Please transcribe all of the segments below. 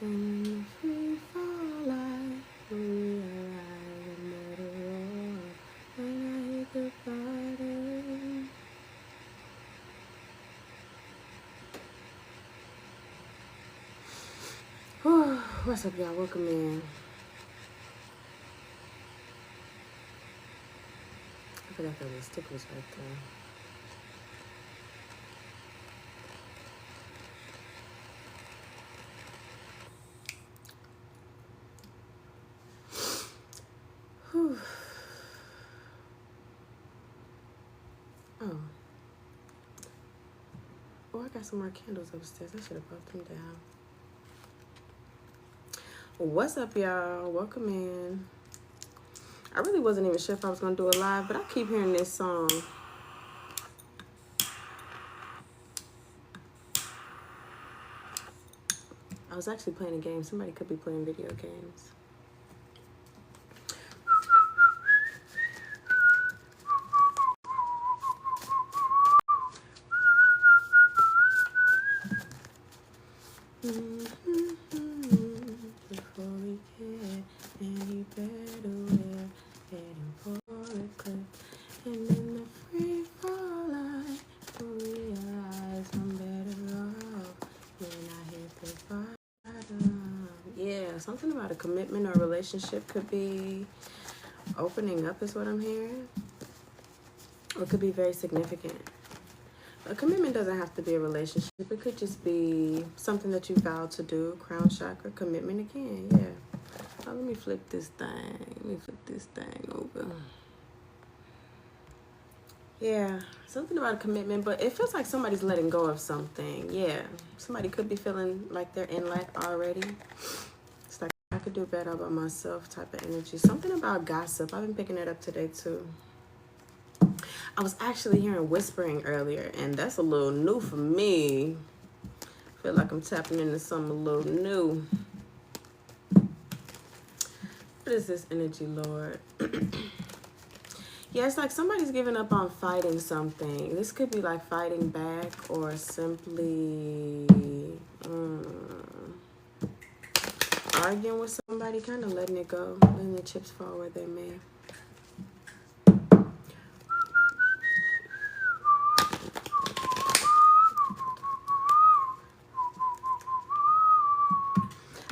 And free fall, I realize I'm better off when I hit the bottom. Whew. What's up, y'all? Welcome in. I forgot there was stickers right there. Whew. Oh. Oh, I got some more candles upstairs. I should have brought them down. What's up, y'all? Welcome in. I really wasn't even sure if I was going to do it live, but I keep hearing this song. I was actually playing a game. Somebody could be playing video games. Before we get any better, we're heading for a cliff. And in the free fall, I realize I'm better off when I hit the bottom. Yeah, something about a commitment or relationship could be opening up is what I'm hearing. Or it could be very significant. A commitment doesn't have to be a relationship. It could just be something that you vowed to do. Crown chakra, commitment again. Yeah. Oh, let me flip this thing over. Yeah, something about a commitment, but it feels like somebody's letting go of something. Yeah, somebody could be feeling like they're in lack already. It's like, I could do better by myself type of energy. Something about gossip. I've been picking it up today too. I was actually hearing whispering earlier, and that's a little new for me. I feel like I'm tapping into something a little new. What is this energy, Lord? Yeah, it's like somebody's giving up on fighting something. This could be like fighting back or simply arguing with somebody, kind of letting it go, letting the chips fall where they may.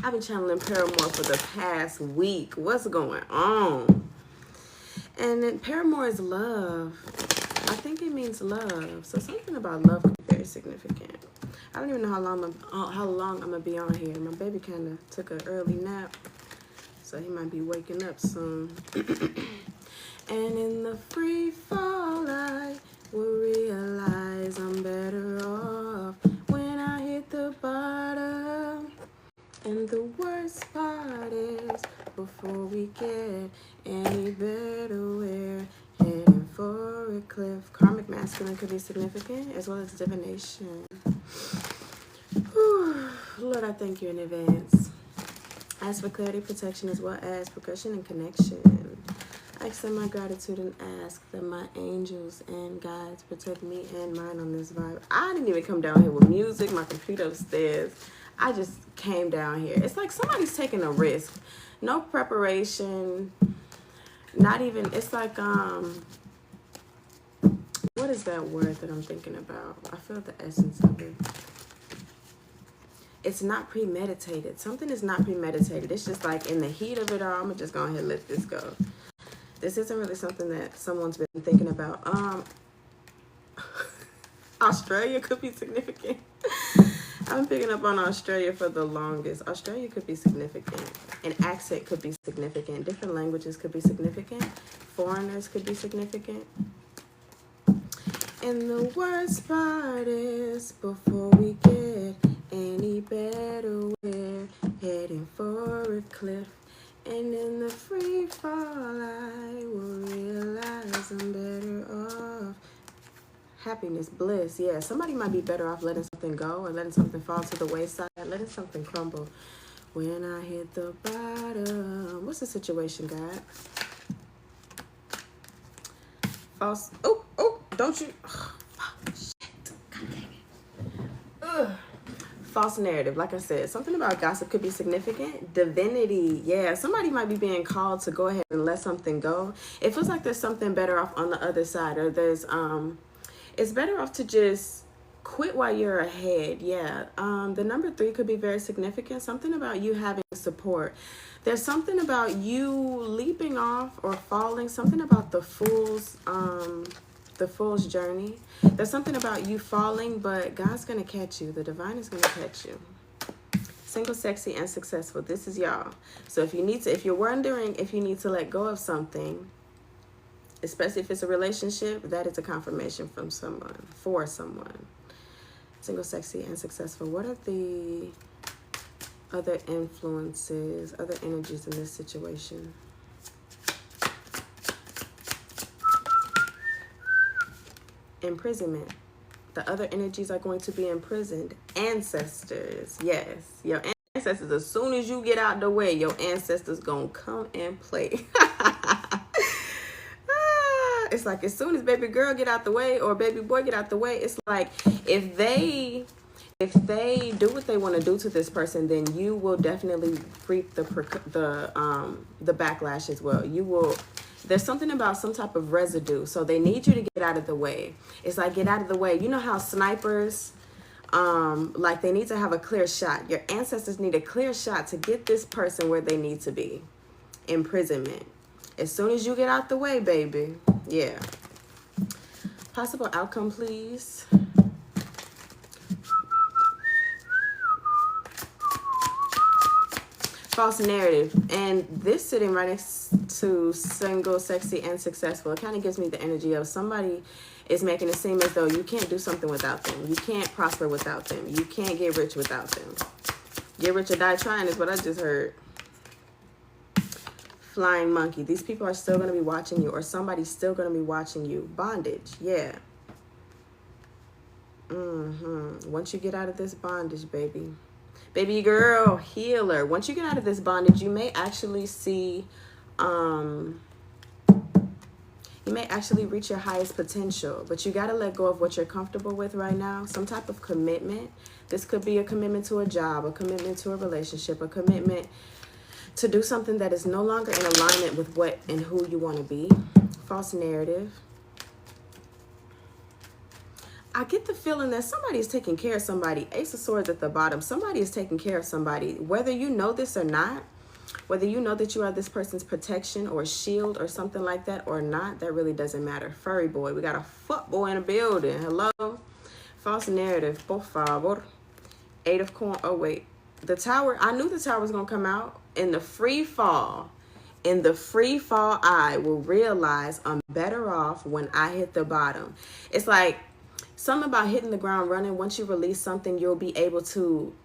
I've been channeling Paramore for the past week. What's going on? And then Paramore is love. I think it means love. So something about love could be very significant. I don't even know how long I'm gonna be on here. My baby kind of took an early nap, so he might be waking up soon. And in the free fall, I will realize I'm better off when I hit the bottom. And the worst part is, before we get any better, we're heading for a cliff. Karmic masculine could be significant, as well as divination. Whew. Lord, I thank you in advance. Ask for clarity, protection, as well as progression and connection. I extend my gratitude and ask that my angels and guides protect me and mine on this vibe. I didn't even come down here with music, my computer upstairs. I just came down here. It's like somebody's taking a risk. No preparation. Not even, it's like, what is that word that I'm thinking about? I feel the essence of it. It's not premeditated. Something is not premeditated. It's just like in the heat of it all, I'm just going to let this go. This isn't really something that someone's been thinking about. Australia could be significant. I've been picking up on Australia for the longest. Australia could be significant. An accent could be significant. Different languages could be significant. Foreigners could be significant. And the worst part is, before we get any better, we're heading for a cliff. And in the free fall, I will realize I'm better off. Happiness, bliss. Yeah, somebody might be better off letting something go or letting something fall to the wayside, letting something crumble. When I hit the bottom. What's the situation, God? False. Oh, don't you. Oh, shit. God dang it. Ugh. False narrative, like I said, something about gossip could be significant. Divinity, yeah, somebody might be being called to go ahead and let something go. It feels like there's something better off on the other side, or there's it's better off to just quit while you're ahead. Yeah, the number 3 could be very significant. Something about you having support. There's something about you leaping off or falling. Something about the fool's journey. There's something about you falling, but God's gonna catch you. The divine is gonna catch you. Single, sexy, and successful. This is y'all. So if you're wondering if you need to let go of something, especially if it's a relationship, that is a confirmation from someone, for someone. Single, sexy, and successful. What are the other influences, other energies in this situation? Imprisonment. The other energies are going to be imprisoned. Ancestors. Yes. Your ancestors, as soon as you get out the way, your ancestors gonna come and play. It's like as soon as baby girl get out the way or baby boy get out the way, it's like if they do what they want to do to this person, then you will definitely reap the backlash as well. You will. There's something about some type of residue, so they need you to get out of the way. It's like, get out of the way. You know how snipers, like they need to have a clear shot. Your ancestors need a clear shot to get this person where they need to be. Imprisonment. As soon as you get out the way, baby. Yeah. Possible outcome, please. False narrative. And this sitting right next to single, sexy, and successful. It kind of gives me the energy of somebody is making it seem as though you can't do something without them. You can't prosper without them. You can't get rich without them. Get rich or die trying is what I just heard. Flying monkey. These people are still going to be watching you, or somebody's still going to be watching you. Bondage. Yeah. Once you get out of this bondage, baby. Baby girl, healer. Once you get out of this bondage, you may actually see, you may actually reach your highest potential, but you got to let go of what you're comfortable with right now. Some type of commitment. This could be a commitment to a job, a commitment to a relationship, a commitment to do something that is no longer in alignment with what and who you want to be. False narrative. I get the feeling that somebody is taking care of somebody. Ace of Swords at the bottom. Somebody is taking care of somebody. Whether you know this or not, whether you know that you are this person's protection or shield or something like that or not, that really doesn't matter. Furry boy. We got a fuck boy in the building. Hello? False narrative. Por favor. 8 of coins. Oh, wait. The tower. I knew the tower was going to come out. In the free fall. In the free fall, I will realize I'm better off when I hit the bottom. It's like something about hitting the ground running. Once you release something, you'll be able to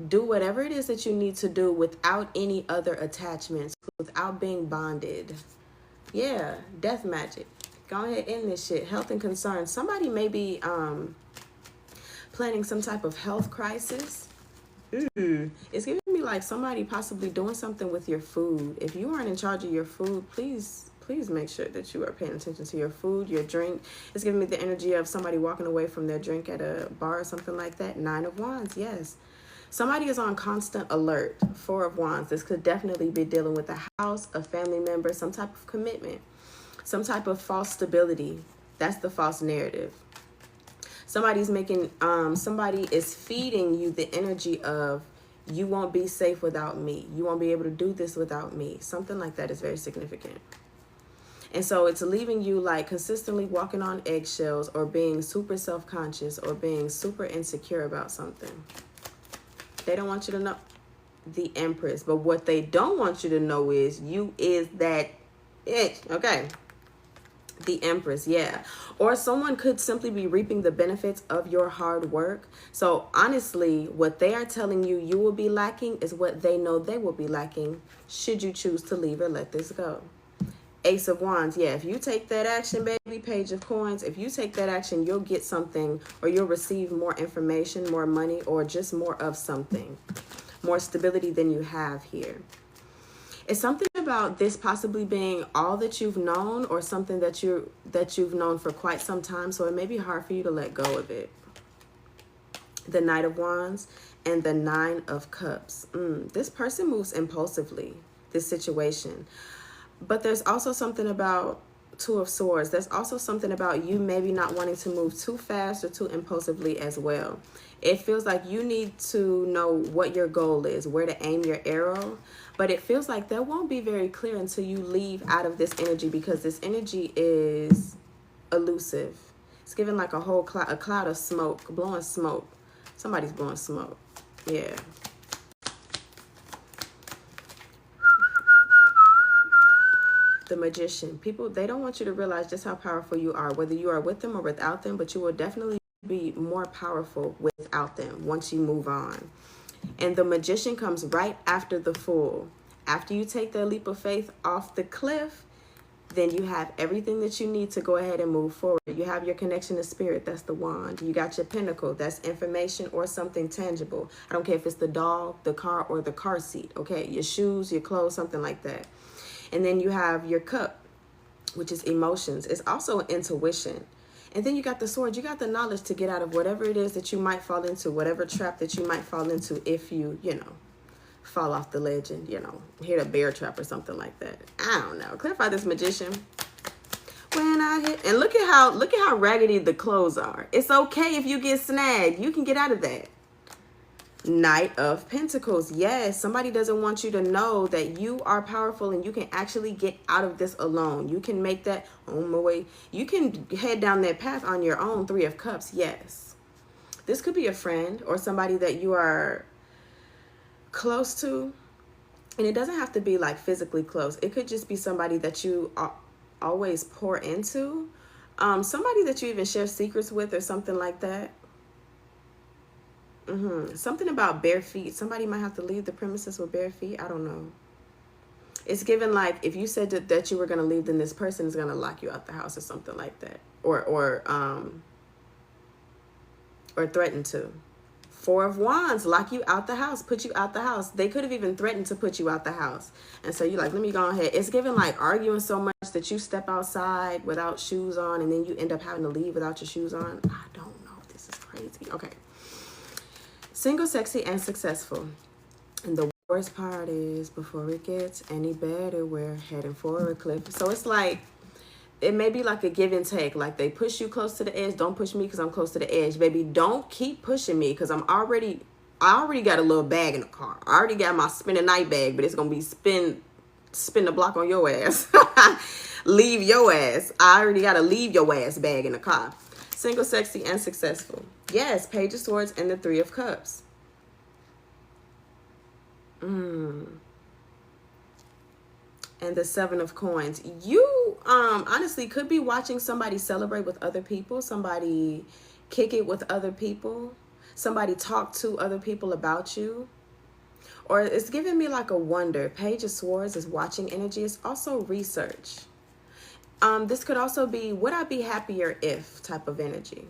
do whatever it is that you need to do without any other attachments, without being bonded. Yeah, death magic. Go ahead, end this shit. Health and concerns. Somebody may be planning some type of health crisis. It's giving me like somebody possibly doing something with your food. If you aren't in charge of your food, please make sure that you are paying attention to your food, your drink. It's giving me the energy of somebody walking away from their drink at a bar or something like that. 9 of Wands, yes. Somebody is on constant alert. 4 of Wands. This could definitely be dealing with a house, a family member, some type of commitment, some type of false stability. That's the false narrative. Somebody is feeding you the energy of, you won't be safe without me. You won't be able to do this without me. Something like that is very significant. And so it's leaving you like consistently walking on eggshells, or being super self-conscious, or being super insecure about something. They don't want you to know. The Empress. But what they don't want you to know is you is that it. Okay. The Empress, yeah. Or someone could simply be reaping the benefits of your hard work. So honestly, what they are telling you you will be lacking is what they know they will be lacking, should you choose to leave or let this go. Ace of Wands, yeah. If you take that action, baby, Page of Coins, if you take that action, you'll get something, or you'll receive more information, more money, or just more of something. More stability than you have here. It's something about this possibly being all that you've known, or something that you've known for quite some time, so it may be hard for you to let go of it. The Knight of Wands and the 9 of Cups. This person moves impulsively, this situation. But there's also something about 2 of Swords. There's also something about you maybe not wanting to move too fast or too impulsively as well. It feels like you need to know what your goal is, where to aim your arrow. But it feels like that won't be very clear until you leave out of this energy, because this energy is elusive. It's giving like a whole cloud, a cloud of smoke, blowing smoke. Somebody's blowing smoke. Yeah. The Magician. People, they don't want you to realize just how powerful you are, whether you are with them or without them, but you will definitely be more powerful without them once you move on. And the Magician comes right after the Fool. After you take that leap of faith off the cliff, then you have everything that you need to go ahead and move forward. You have your connection to spirit, that's the wand. You got your pentacle, that's information or something tangible. I don't care if it's the dog, the car, or the car seat, okay? Your shoes, your clothes, something like that. And then you have your cup, which is emotions. It's also intuition. And then you got the sword. You got the knowledge to get out of whatever it is that you might fall into, whatever trap that you might fall into if you, fall off the ledge and, hit a bear trap or something like that. I don't know. Clarify this Magician. When I hit, and look at how raggedy the clothes are. It's okay if you get snagged. You can get out of that. Knight of Pentacles. Yes, somebody doesn't want you to know that you are powerful and you can actually get out of this alone. You can make that on my way. You can head down that path on your own. 3 of Cups. Yes. This could be a friend or somebody that you are close to. And it doesn't have to be like physically close. It could just be somebody that you always pour into. Somebody that you even share secrets with or something like that. Something about bare feet. Somebody might have to leave the premises with bare feet. I don't know. It's given like if you said that you were going to leave, then this person is going to lock you out the house or something like that. Or threaten to. 4 of Wands, lock you out the house, put you out the house. They could have even threatened to put you out the house. And so you're like, let me go ahead. It's given like arguing so much that you step outside without shoes on and then you end up having to leave without your shoes on. I don't know. This is crazy. Okay. Single, sexy, and successful. And the worst part is, before it gets any better, we're heading for a cliff. So it's like, it may be like a give and take. Like they push you close to the edge. Don't push me because I'm close to the edge. Baby, don't keep pushing me because I already got a little bag in the car. I already got my spin a night bag, but it's going to be spin the block on your ass. Leave your ass. I already got a leave your ass bag in the car. Single, sexy, and successful. Yes, Page of Swords and the 3 of Cups. And the 7 of Coins. You honestly could be watching somebody celebrate with other people, somebody kick it with other people, somebody talk to other people about you. Or it's giving me like a wonder. Page of Swords is watching energy. It's also research. This could also be, would I be happier if type of energy.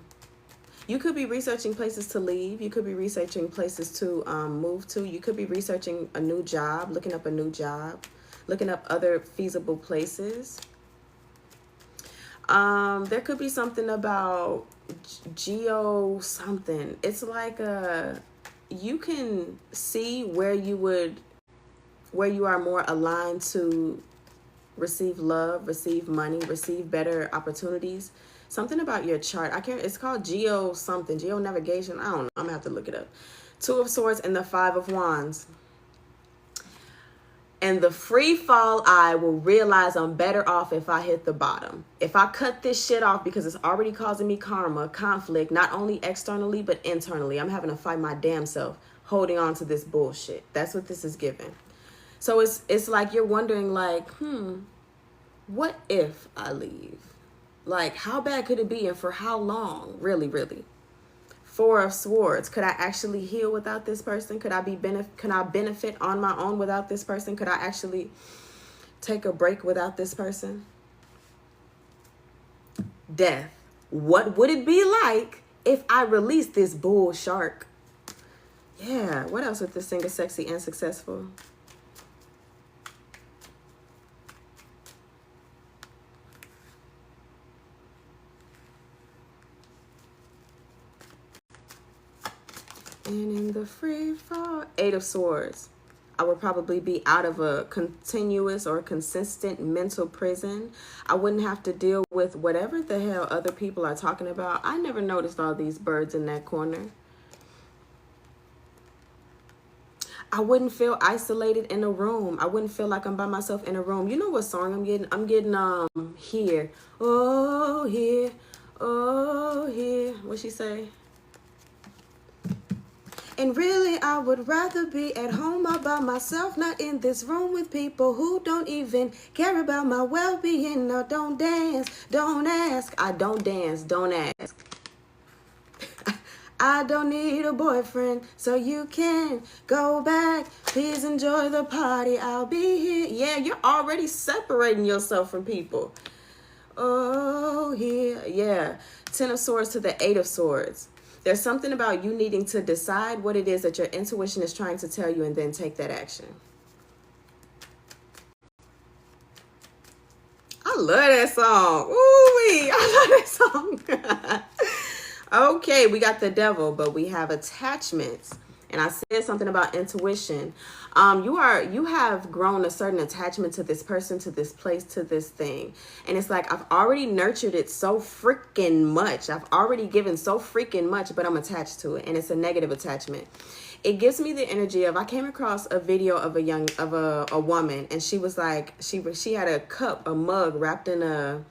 You could be researching places to leave. You could be researching places to move to. You could be researching a new job, looking up a new job, looking up other feasible places. There could be something about geo something. It's like you can see where you are more aligned to receive love, receive money, receive better opportunities. Something about your chart. I can't, it's called geo something, geo navigation. I don't know. I'm gonna have to look it up. 2 of Swords and the 5 of Wands. And the free fall, I will realize I'm better off if I hit the bottom. If I cut this shit off because it's already causing me karma, conflict, not only externally, but internally. I'm having to fight my damn self holding on to this bullshit. That's what this is giving. So it's like you're wondering like, what if I leave? Like, how bad could it be and for how long? Really, really. 4 of Swords. Could I actually heal without this person? Could I benefit on my own without this person? Could I actually take a break without this person? Death. What would it be like if I released this bull shark? Yeah. What else with this single, sexy, and successful? And in the free fall, 8 of Swords. I would probably be out of a continuous or consistent mental prison. I wouldn't have to deal with whatever the hell other people are talking about. I never noticed all these birds in that corner. I wouldn't feel isolated in a room. I wouldn't feel like I'm by myself in a room. You know what song I'm getting? I'm getting Here. Oh, here. Oh, here. What she say? And really, I would rather be at home all by myself, not in this room with people who don't even care about my well-being. No, don't dance, don't ask. I don't dance, don't ask. I don't need a boyfriend, so you can go back. Please enjoy the party, I'll be here. Yeah, you're already separating yourself from people. Oh, here, yeah. 10 of Swords to the 8 of Swords. There's something about you needing to decide what it is that your intuition is trying to tell you and then take that action. I love that song. Ooh-wee, I love that song. Okay, we got the Devil, but we have attachments. And I said something about intuition. You have grown a certain attachment to this person, to this place, to this thing. And it's like, I've already nurtured it so freaking much. I've already given so freaking much, but I'm attached to it. And it's a negative attachment. It gives me the energy of, I came across a video of a woman, and she was like, she had a mug wrapped in a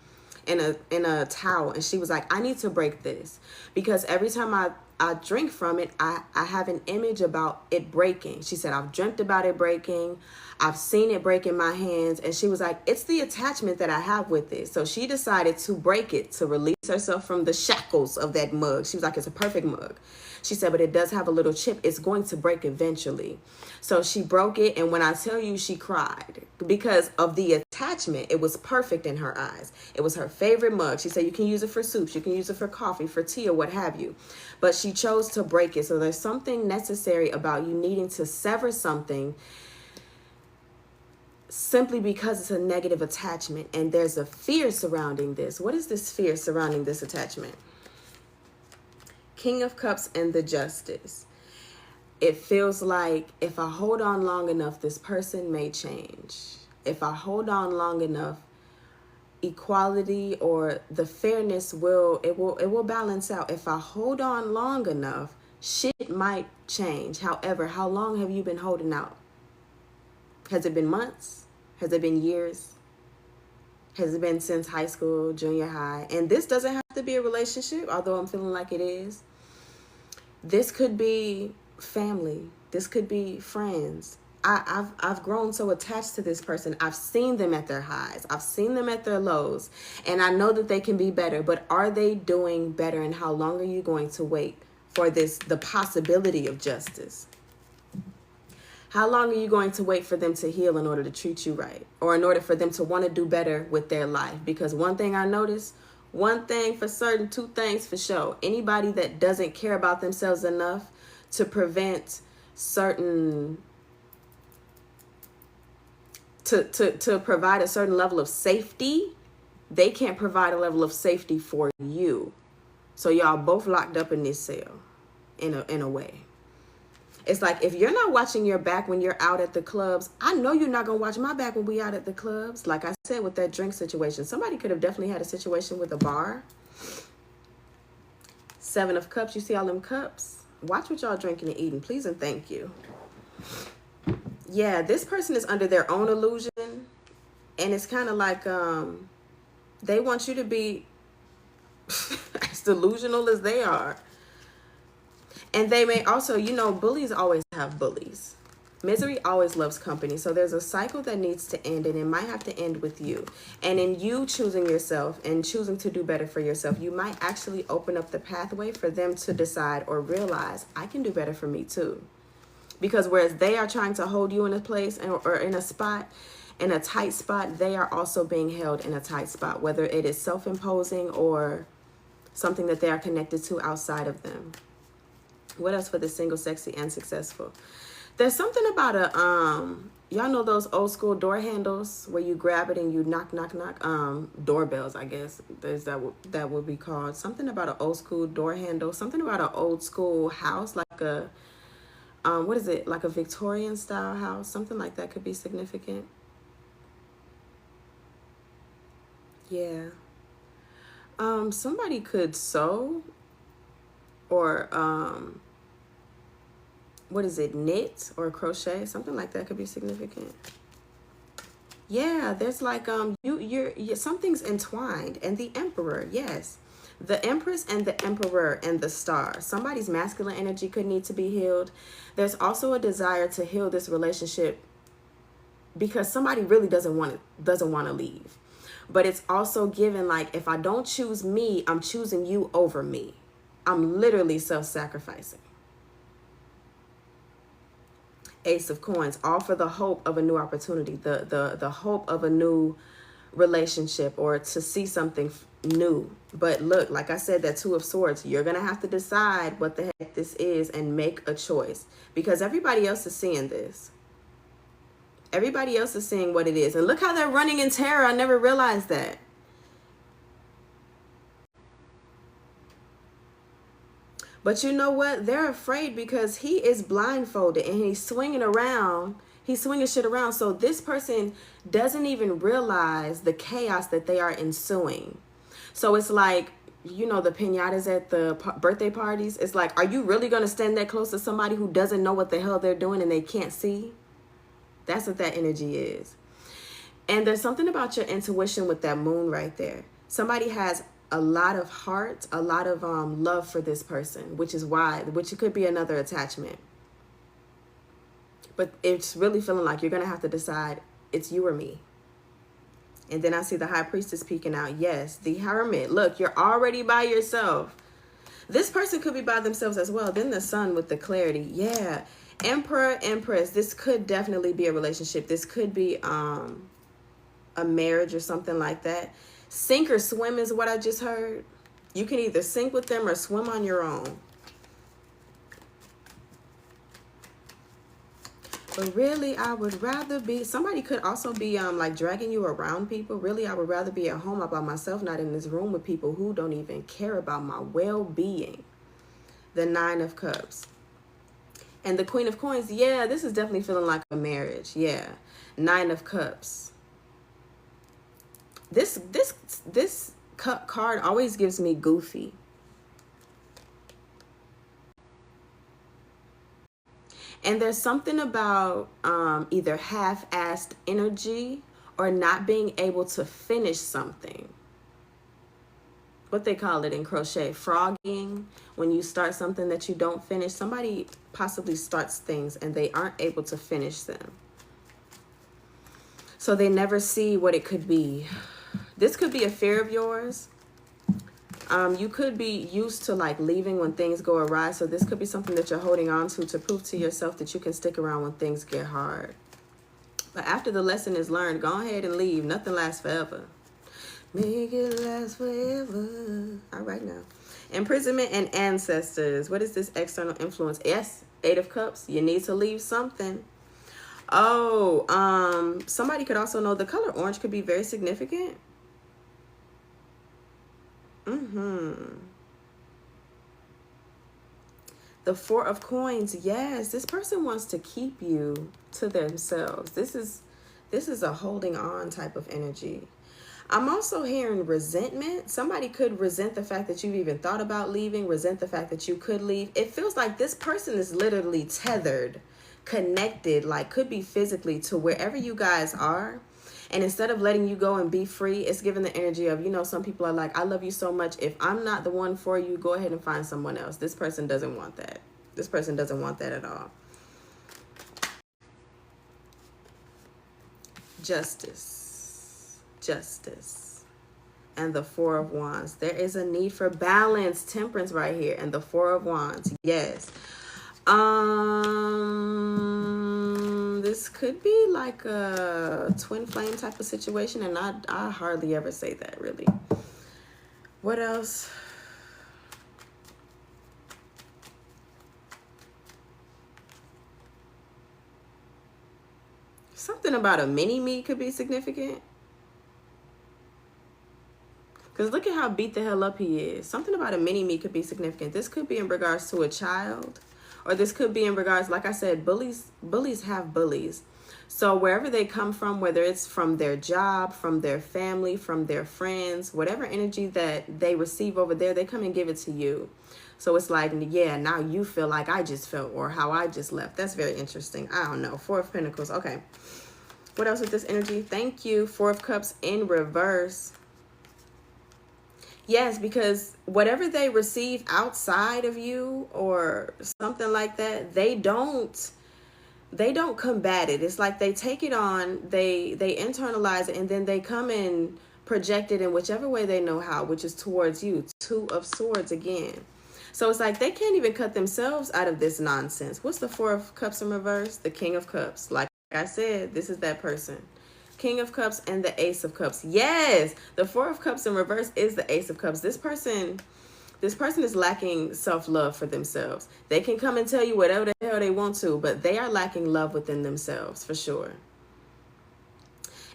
towel, and she was like, I need to break this because every time I drink from it, I have an image about it breaking. She said, I've dreamt about it breaking. I've seen it break in my hands. And she was like, it's the attachment that I have with it. So she decided to break it, to release herself from the shackles of that mug. She was like, it's a perfect mug. She said, but it does have a little chip. It's going to break eventually. So she broke it. And when I tell you, she cried because of the attachment. It was perfect in her eyes. It was her favorite mug. She said, you can use it for soups. You can use it for coffee, for tea, or what have you. But she chose to break it. So there's something necessary about you needing to sever something simply because it's a negative attachment. And there's a fear surrounding this. What is this fear surrounding this attachment? King of Cups and the Justice. It feels like if I hold on long enough, this person may change. If I hold on long enough, equality or the fairness will balance out. If I hold on long enough, shit might change. However, how long have you been holding out? Has it been months? Has it been years? Has it been since high school, junior high? And this doesn't have to be a relationship, although I'm feeling like it is. This could be family. This could be friends. I've grown so attached to this person. I've seen them at their highs. I've seen them at their lows. And I know that they can be better. But are they doing better? And how long are you going to wait for the possibility of justice? How long are you going to wait for them to heal in order to treat you right? Or in order for them to want to do better with their life? Because one thing I noticed, one thing for certain, two things for sure. Anybody that doesn't care about themselves enough to prevent certain... To provide a certain level of safety, they can't provide a level of safety for you. So y'all both locked up in this cell in a way. It's like, if you're not watching your back when you're out at the clubs, I know you're not going to watch my back when we out at the clubs. Like I said, with that drink situation, somebody could have definitely had a situation with a bar. 7 of Cups, you see all them cups? Watch what y'all drinking and eating, please and thank you. Yeah, this person is under their own illusion. And it's kind of like they want you to be as delusional as they are. And they may also, you know, bullies always have bullies. Misery always loves company. So there's a cycle that needs to end, and it might have to end with you. And in you choosing yourself and choosing to do better for yourself, you might actually open up the pathway for them to decide or realize, I can do better for me too. Because whereas they are trying to hold you in a place or in a spot, in a tight spot, they are also being held in a tight spot, whether it is self-imposing or something that they are connected to outside of them. What else for the single, sexy, and successful? There's something about y'all know those old school door handles where you grab it and you knock, knock, knock? Doorbells, I guess. That would be called. Something about an old school door handle. Something about an old school house, like a what is it? Like a Victorian style house. Something like that could be significant. Yeah. Somebody could sew or, what is it? Knit or crochet. Something like that could be significant. Yeah, there's like, you're something's entwined. And the Emperor, yes. The Empress and the Emperor and the Star. Somebody's masculine energy could need to be healed. There's also a desire to heal this relationship because somebody really doesn't want to leave. But it's also given like, if I don't choose me, I'm choosing you over me. I'm literally self-sacrificing. Ace of Coins, all for the hope of a new opportunity, the hope of a new relationship or to see something new. But look, like I said, that Two of Swords, you're going to have to decide what the heck this is and make a choice because everybody else is seeing this. Everybody else is seeing what it is. And look how they're running in terror. I never realized that. But you know what? They're afraid because he is blindfolded and he's swinging around. He's swinging shit around. So this person doesn't even realize the chaos that they are ensuing. So it's like, you know, the piñatas at the birthday parties. It's like, are you really going to stand that close to somebody who doesn't know what the hell they're doing and they can't see? That's what that energy is. And there's something about your intuition with that moon right there. Somebody has a lot of heart, a lot of love for this person, which it could be another attachment. But it's really feeling like you're going to have to decide it's you or me. And then I see the High Priestess peeking out. Yes, the Hermit. Look, you're already by yourself. This person could be by themselves as well. Then the Sun with the clarity. Yeah. Emperor, Empress. This could definitely be a relationship. This could be a marriage or something like that. Sink or swim is what I just heard. You can either sink with them or swim on your own. But really, I would rather be, somebody could also be like dragging you around people. Really, I would rather be at home all by myself, not in this room with people who don't even care about my well-being. The Nine of Cups. And the Queen of Coins, yeah, this is definitely feeling like a marriage. Yeah. Nine of Cups. This cup card always gives me goofy. And there's something about either half-assed energy or not being able to finish something. What they call it in crochet, frogging. When you start something that you don't finish, somebody possibly starts things and they aren't able to finish them. So they never see what it could be. This could be a fear of yours. You could be used to like leaving when things go awry. So this could be something that you're holding on to prove to yourself that you can stick around when things get hard. But after the lesson is learned, go ahead and leave. Nothing lasts forever. Make it last forever. All right now. Imprisonment and ancestors. What is this external influence? Yes, Eight of Cups. You need to leave something. Oh, somebody could also know the color orange could be very significant. The Four of Coins. Yes, this person wants to keep you to themselves. This is a holding on type of energy. I'm also hearing resentment. Somebody could resent the fact that you've even thought about leaving, resent the fact that you could leave. It feels like this person is literally tethered, connected, like could be physically to wherever you guys are. And instead of letting you go and be free, it's given the energy of, you know, some people are like, I love you so much. If I'm not the one for you, go ahead and find someone else. This person doesn't want that. This person doesn't want that at all. Justice. Justice. And the Four of Wands. There is a need for balance, temperance right here. And the Four of Wands. Yes. This could be like a twin flame type of situation, and I hardly ever say that, really. What else? Something about a mini-me could be significant. Because look at how beat the hell up he is. Something about a mini-me could be significant. This could be in regards to a child Or this could be in regards, like I said, bullies have bullies. So wherever they come from, whether it's from their job, from their family, from their friends, whatever energy that they receive over there, they come and give it to you. So it's like, yeah, now you feel like I just felt, or how I just left. That's very interesting. I don't know. Four of Pentacles. Okay. What else with this energy? Thank you. Four of Cups in reverse. Yes, because whatever they receive outside of you or something like that, they don't combat it. It's like they take it on, they internalize it, and then they come and project it in whichever way they know how, which is towards you. Two of Swords again. So it's like they can't even cut themselves out of this nonsense. What's the Four of Cups in reverse? The King of Cups. Like I said, this is that person. King of Cups and the Ace of Cups. Yes, the Four of Cups in reverse is the Ace of Cups. This person is lacking self-love for themselves. They can come and tell you whatever the hell they want to, but they are lacking love within themselves, for sure.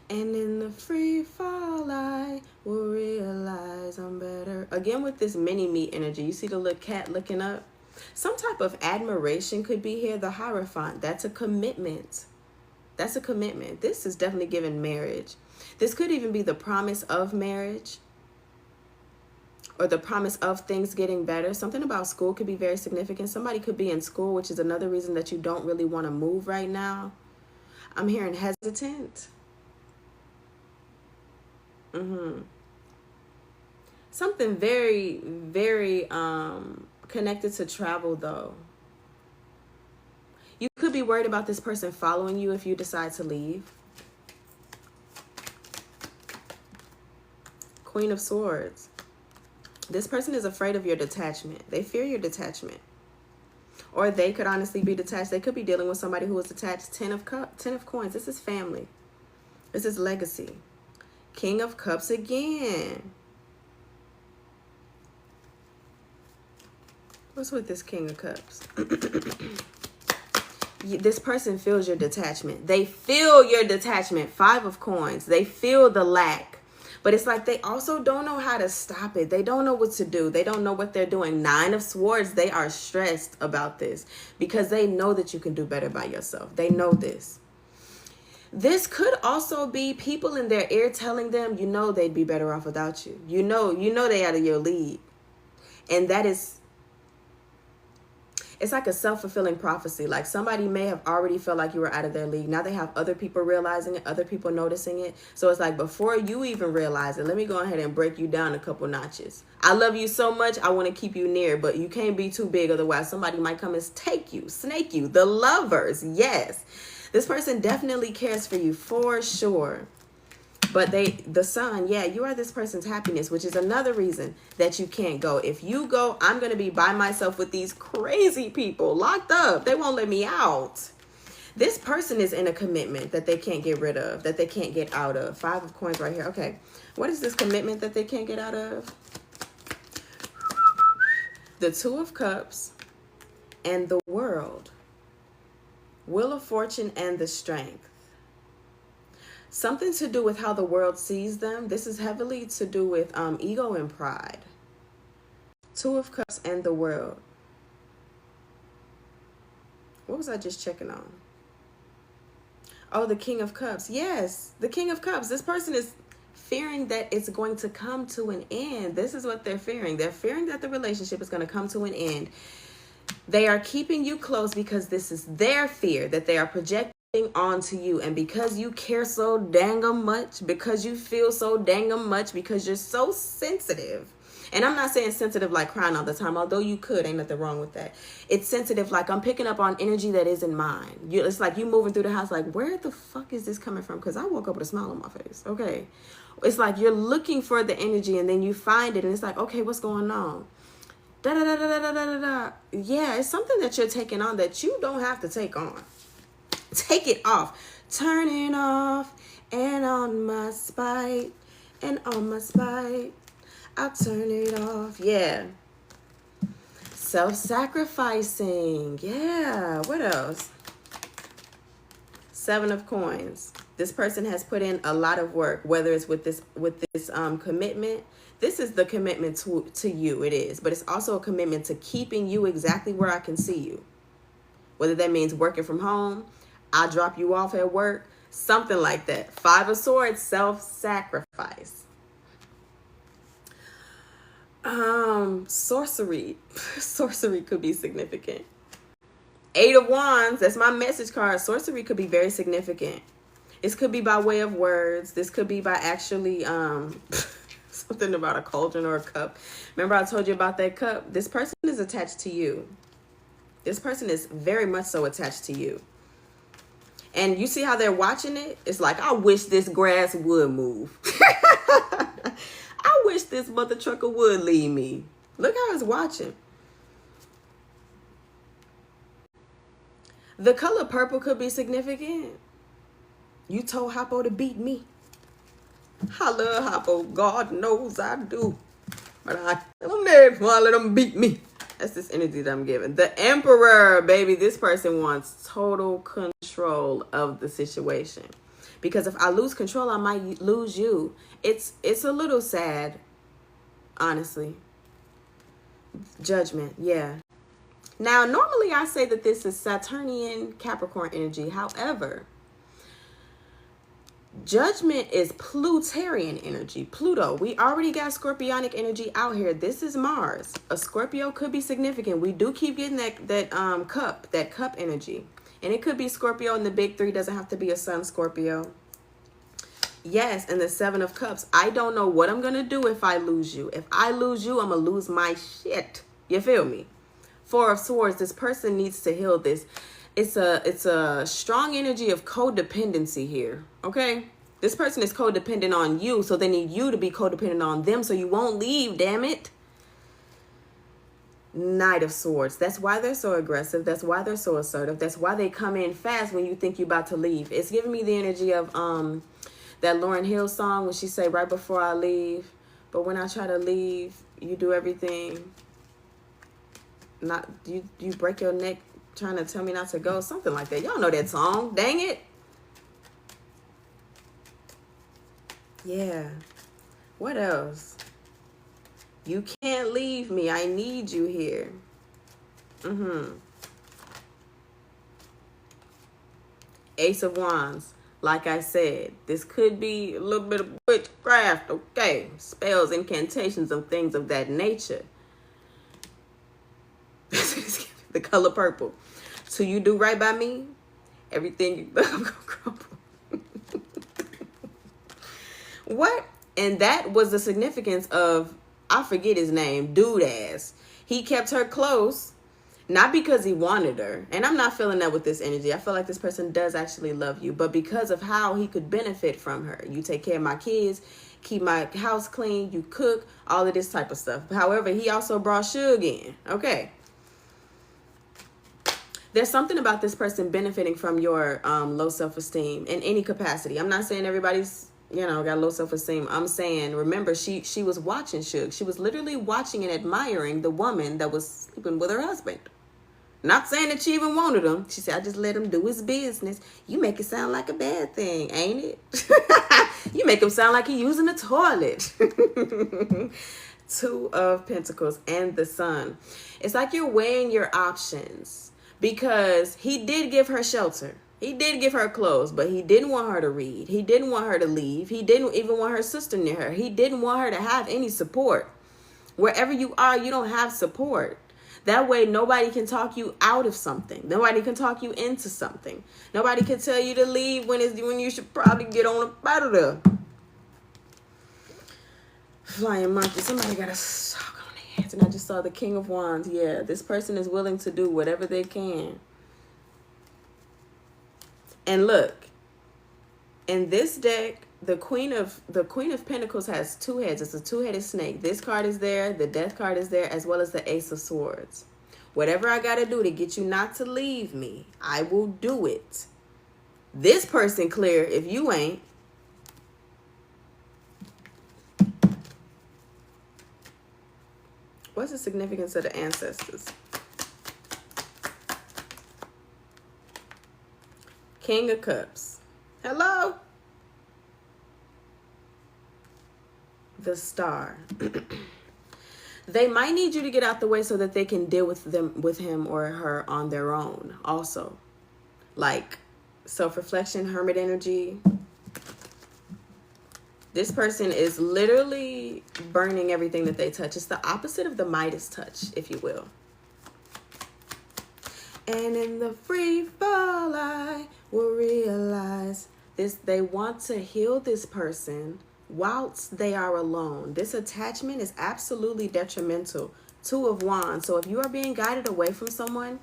And in the free fall, I will realize I'm better. Again, with this mini-me energy, you see the little cat looking up? Some type of admiration could be here. The Hierophant, that's a commitment. That's a commitment. This is definitely giving marriage. This could even be the promise of marriage or the promise of things getting better. Something about school could be very significant. Somebody could be in school, which is another reason that you don't really want to move right now. I'm hearing hesitant. Something very, very connected to travel, though. You could be worried about this person following you if you decide to leave. Queen of Swords. This person is afraid of your detachment. They fear your detachment. Or they could honestly be detached. They could be dealing with somebody who is attached. Ten of Coins. This is family. This is legacy. King of Cups again. What's with this King of Cups? This person feels your detachment. They feel your detachment. Five of Coins. They feel the lack. But it's like they also don't know how to stop it. They don't know what to do. They don't know what they're doing. Nine of Swords. They are stressed about this because they know that you can do better by yourself. They know this. This could also be people in their ear telling them, you know, they'd be better off without you. You know they out of your league. And that is... It's like a self-fulfilling prophecy. Like somebody may have already felt like you were out of their league. Now they have other people realizing it, other people noticing it. So it's like before you even realize it, let me go ahead and break you down a couple notches. I love you so much, I want to keep you near, but you can't be too big. Otherwise, somebody might come and take you, snake you. The Lovers, yes. This person definitely cares for you for sure. But the Sun, yeah, you are this person's happiness, which is another reason that you can't go. If you go, I'm going to be by myself with these crazy people locked up. They won't let me out. This person is in a commitment that they can't get rid of, that they can't get out of. Five of Coins right here. Okay, what is this commitment that they can't get out of? The Two of Cups and the World. Wheel of Fortune and the Strength. Something to do with how the world sees them. This is heavily to do with ego and pride. Two of Cups and the World. What was I just checking on? Oh, the King of Cups. Yes, the King of Cups. This person is fearing that it's going to come to an end. This is what they're fearing. They're fearing that the relationship is going to come to an end. They are keeping you close because this is their fear that they are projecting onto you, and because you care so dang much, because you feel so dang much, because you're so sensitive. And I'm not saying sensitive like crying all the time, although you could, ain't nothing wrong with that. It's sensitive like I'm picking up on energy that isn't mine. It's like you moving through the house like, where the fuck is this coming from? Because I woke up with a smile on my face. Okay, it's like you're looking for the energy and then you find it and it's like, okay, what's going on? Da da da da da da da da. Yeah, it's something that you're taking on that you don't have to take on. Take it off. Turn it off. And on my spite. And on my spite. I'll turn it off. Yeah. Self-sacrificing. Yeah. What else? Seven of Coins. This person has put in a lot of work, whether it's with this commitment. This is the commitment to you. It is. But it's also a commitment to keeping you exactly where I can see you. Whether that means working from home, I'll drop you off at work, something like that. Five of Swords, self-sacrifice. Sorcery. Sorcery could be significant. Eight of Wands, that's my message card. Sorcery could be very significant. This could be by way of words. This could be by actually something about a cauldron or a cup. Remember I told you about that cup? This person is attached to you. This person is very much so attached to you. And you see how they're watching it? It's like, I wish this grass would move. I wish this mother trucker would leave me. Look how it's watching. The color purple could be significant. You told Hoppo to beat me. I love Hoppo. God knows I do. But I don't never let them beat me. That's this energy that I'm giving. The Emperor, baby. This person wants total control of the situation. Because if I lose control, I might lose you. It's a little sad, honestly. Judgment, yeah. Now, normally I say that this is Saturnian Capricorn energy. However, Judgment is Plutarian energy. Pluto. We already got Scorpionic energy out here. This is Mars. A Scorpio could be significant. We do keep getting that cup energy. And it could be Scorpio in the big three. Doesn't have to be a Sun Scorpio. Yes, and the Seven of Cups. I don't know what I'm going to do if I lose you. If I lose you, I'm going to lose my shit. You feel me? Four of Swords. This person needs to heal this. It's a strong energy of codependency here. Okay? This person is codependent on you, so they need you to be codependent on them so you won't leave, damn it. Knight of Swords. That's why they're so aggressive. That's why they're so assertive. That's why they come in fast when you think you're about to leave. It's giving me the energy of that Lauryn Hill song when she say, right before I leave, but when I try to leave, you do everything. Not you break your neck trying to tell me not to go. Something like that. Y'all know that song. Dang it. Yeah. What else? You can't leave me. I need you here. Ace of Wands. Like I said, this could be a little bit of witchcraft, okay? Spells, incantations, and things of that nature. The color purple. So you do right by me, everything you love gonna crumble. What? And that was the significance of, I forget his name, dude ass. He kept her close, not because he wanted her. And I'm not feeling that with this energy. I feel like this person does actually love you, but because of how he could benefit from her. You take care of my kids, keep my house clean, you cook, all of this type of stuff. However, he also brought Suge in. Okay. There's something about this person benefiting from your low self-esteem in any capacity. I'm not saying everybody's, got low self-esteem. I'm saying, remember, she was watching Suge. She was literally watching and admiring the woman that was sleeping with her husband. Not saying that she even wanted him. She said, I just let him do his business. You make it sound like a bad thing, ain't it? You make him sound like he's using the toilet. Two of Pentacles and the Sun. It's like you're weighing your options. Because he did give her shelter. He did give her clothes, but he didn't want her to read. He didn't want her to leave. He didn't even want her sister near her. He didn't want her to have any support. Wherever you are, you don't have support. That way, nobody can talk you out of something. Nobody can talk you into something. Nobody can tell you to leave when you should probably get on up out of there. Flying monkey. Somebody got a sock on their hands. And I just saw the King of Wands. Yeah, this person is willing to do whatever they can. And look, in this deck, the Queen of Pentacles has two heads. It's a two-headed snake. This card is there. The Death card is there, as well as the Ace of Swords. Whatever I got to do to get you not to leave me, I will do it. This person clear if you ain't. What's the significance of the ancestors? King of Cups. Hello? The Star. They might need you to get out the way so that they can deal with him or her on their own also. Like self-reflection, hermit energy. This person is literally burning everything that they touch. It's the opposite of the Midas touch, if you will. And in the free fall, I will realize this. They want to heal this person whilst they are alone. This attachment is absolutely detrimental. 2 of Wands. So if you are being guided away from someone,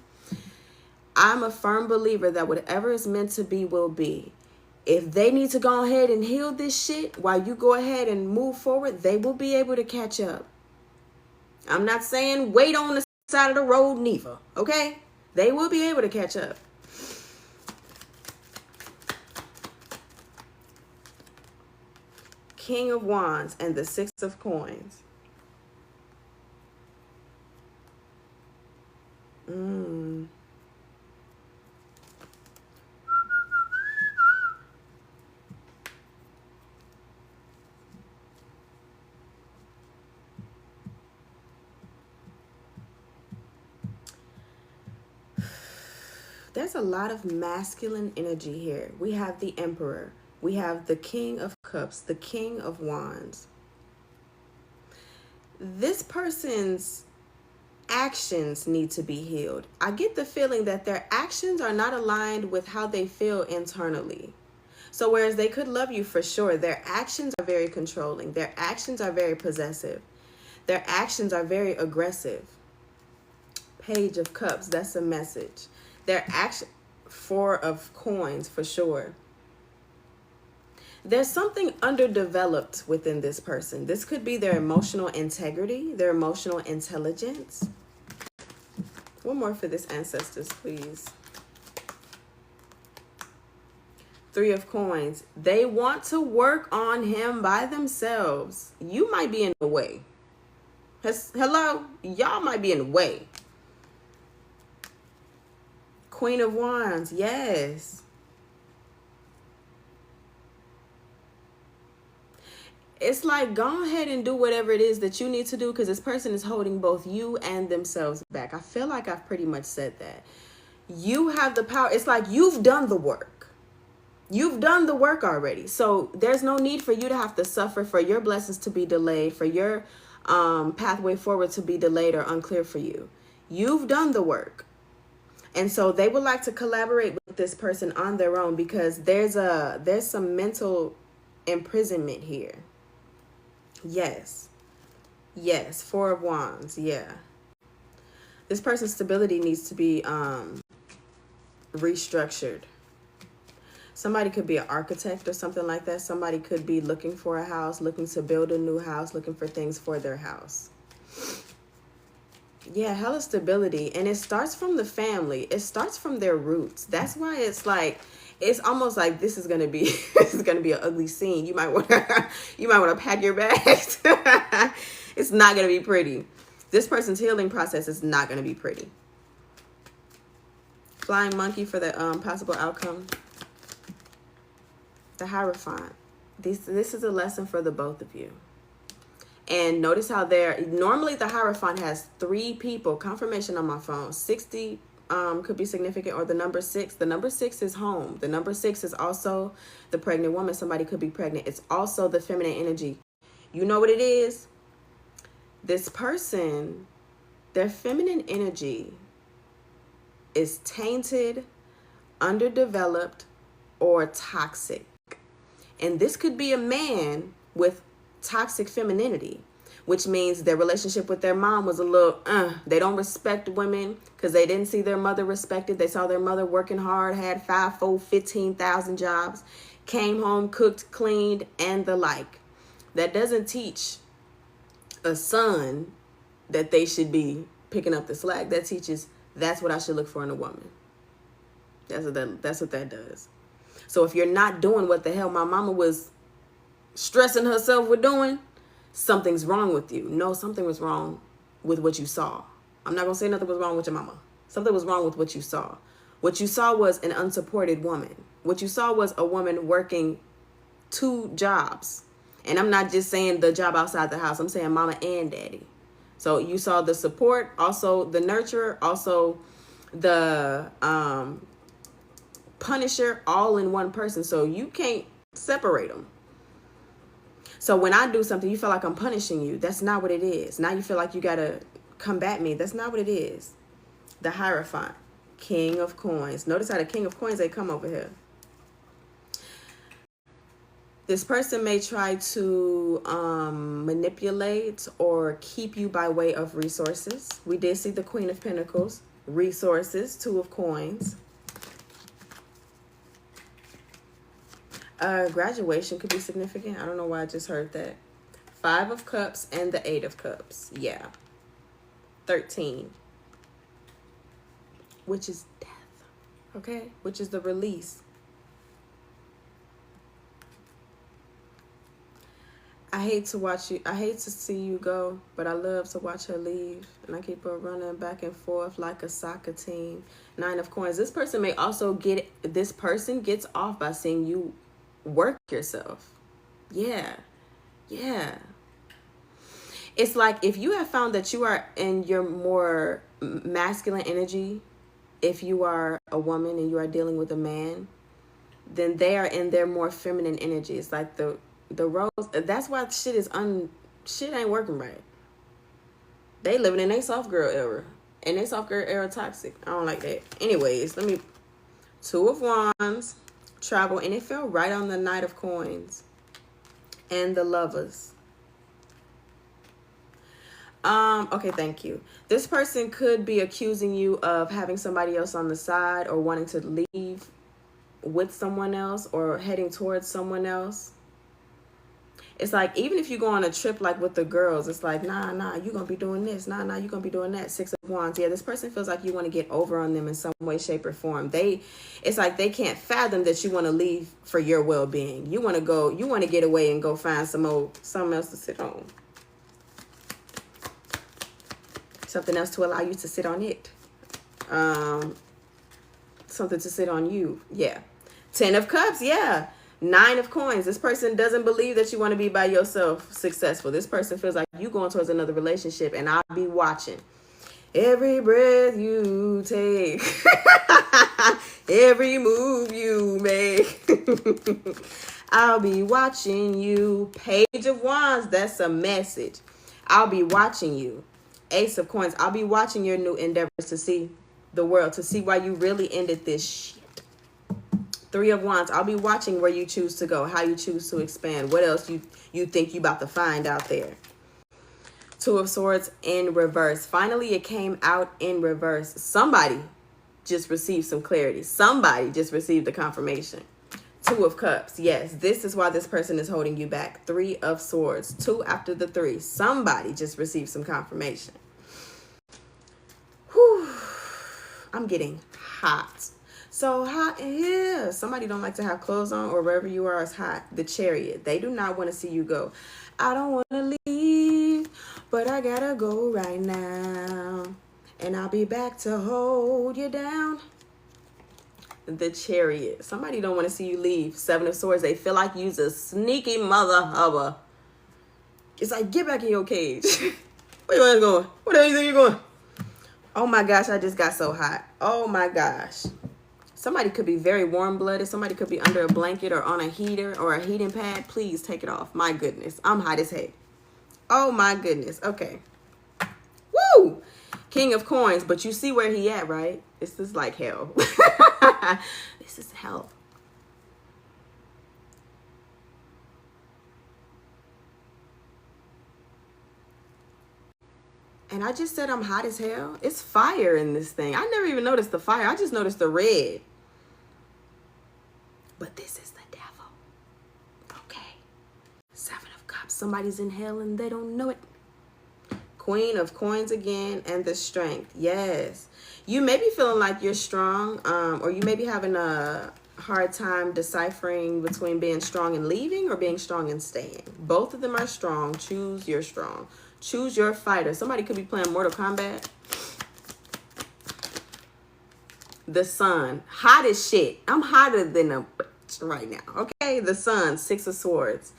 I'm a firm believer that whatever is meant to be will be. If they need to go ahead and heal this shit while you go ahead and move forward, they will be able to catch up. I'm not saying wait on the side of the road neither, okay? They will be able to catch up. King of Wands and the 6 of Coins. There's a lot of masculine energy here. We have the Emperor. We have the King of Cups, the King of Wands. This person's actions need to be healed. I get the feeling that their actions are not aligned with how they feel internally. So whereas they could love you for sure, their actions are very controlling. Their actions are very possessive. Their actions are very aggressive. Page of Cups, that's a message. Their action, 4 of Coins for sure. There's something underdeveloped within this person. This could be their emotional integrity, their emotional intelligence. One more for this, ancestors, please. 3 of Coins. They want to work on him by themselves. You might be in the way. Hello? Y'all might be in the way. Queen of Wands, yes. It's like, go ahead and do whatever it is that you need to do, because this person is holding both you and themselves back. I feel like I've pretty much said that. You have the power. It's like you've done the work. You've done the work already. So there's no need for you to have to suffer, for your blessings to be delayed, for your pathway forward to be delayed or unclear for you. You've done the work. And so they would like to collaborate with this person on their own, because there's some mental imprisonment here. Yes. Yes. 4 of Wands. Yeah. This person's stability needs to be restructured. Somebody could be an architect or something like that. Somebody could be looking for a house, looking to build a new house, looking for things for their house. Yeah, hella stability. And it starts from the family. It starts from their roots. That's why it's like, it's almost like this is gonna be an ugly scene. You might want to pack your bags. It's not gonna be pretty. This person's healing process is not gonna be pretty. Flying monkey for the possible outcome. The Hierophant. This is a lesson for the both of you. And notice how normally the Hierophant has 3 people. Confirmation on my phone. 60 could be significant, or the number 6. The number 6 is home. The number 6 is also the pregnant woman. Somebody could be pregnant. It's also the feminine energy. You know what it is? This person, their feminine energy is tainted, underdeveloped, or toxic. And this could be a man with toxic femininity, which means their relationship with their mom was a little, they don't respect women because they didn't see their mother respected. They saw their mother working hard, had 5, 4, 15,000 jobs, came home, cooked, cleaned, and the like. That doesn't teach a son that they should be picking up the slack. That teaches that's what I should look for in a woman. That's what that does. So if you're not doing what the hell my mama was stressing herself with doing, something's wrong with you. No, something was wrong with what you saw. I'm not going to say nothing was wrong with your mama. Something was wrong with what you saw. What you saw was an unsupported woman. What you saw was a woman working 2 jobs. And I'm not just saying the job outside the house. I'm saying mama and daddy. So you saw the support, also the nurturer, also the punisher, all in one person. So you can't separate them. So when I do something, you feel like I'm punishing you. That's not what it is. Now you feel like you got to combat me. That's not what it is. The Hierophant, King of Coins. Notice how the King of Coins, they come over here. This person may try to manipulate or keep you by way of resources. We did see the Queen of Pentacles, resources, Two of Coins. Graduation could be significant. I don't know why I just heard that. 5 of Cups and the 8 of Cups. Yeah. 13. Which is death. Okay? Which is the release. I hate to watch you. I hate to see you go, but I love to watch her leave. And I keep her running back and forth like a soccer team. 9 of Coins. This person may also this person gets off by seeing you work yourself. Yeah. Yeah. It's like if you have found that you are in your more masculine energy, if you are a woman and you are dealing with a man, then they are in their more feminine energy. It's like the roles. That's why shit ain't working right. They living in their soft girl era. And their soft girl era toxic. I don't like that. Anyways, 2 of Wands, travel, and it fell right on the Knight of Coins and the Lovers. Okay, thank you. This person could be accusing you of having somebody else on the side or wanting to leave with someone else or heading towards someone else. It's like, even if you go on a trip, like with the girls, it's like, nah, you're going to be doing this. Nah, you're going to be doing that. 6 of Wands. Yeah, this person feels like you want to get over on them in some way, shape, or form. It's like they can't fathom that you want to leave for your well-being. You want to get away and go find something else to sit on. Something else to allow you to sit on it. Something to sit on you. Yeah. 10 of Cups. Yeah. 9 of Coins. This person doesn't believe that you want to be by yourself successful. This person feels like you going towards another relationship, and I'll be watching. Every breath you take, every move you make, I'll be watching you. Page of Wands. That's a message. I'll be watching you. Ace of Coins. I'll be watching your new endeavors to see the world, to see why you really ended this shit. 3 of Wands. I'll be watching where you choose to go, how you choose to expand, what else you think you about to find out there. 2 of Swords in reverse. Finally, it came out in reverse. Somebody just received some clarity. Somebody just received the confirmation. 2 of Cups. Yes, this is why this person is holding you back. 3 of Swords. 2 after the 3. Somebody just received some confirmation. Whew. I'm getting hot. So hot in here. Somebody don't like to have clothes on, or wherever you are is hot. The Chariot. They do not want to see you go. I don't want to leave, but I gotta go right now. And I'll be back to hold you down. The Chariot. Somebody don't want to see you leave. 7 of Swords. They feel like you's a sneaky mother hubba. It's like, get back in your cage. Where you going? Where the hell you think you're going? Oh my gosh, I just got so hot. Oh my gosh. Somebody could be very warm-blooded. Somebody could be under a blanket or on a heater or a heating pad. Please take it off. My goodness. I'm hot as heck. Oh, my goodness. Okay. Woo! King of Coins. But you see where he at, right? This is like hell. This is hell. And I just said I'm hot as hell. It's fire in this thing. I never even noticed the fire. I just noticed the red. But this is the devil. Okay. 7 of Cups. Somebody's in hell and they don't know it. Queen of Coins again, and the Strength. Yes. You may be feeling like you're strong, or you may be having a hard time deciphering between being strong and leaving or being strong and staying. Both of them are strong. Choose your strong. Choose your fighter. Somebody could be playing Mortal Kombat. The Sun. Hot as shit. I'm hotter than a bitch right now. Okay? The Sun. 6 of Swords.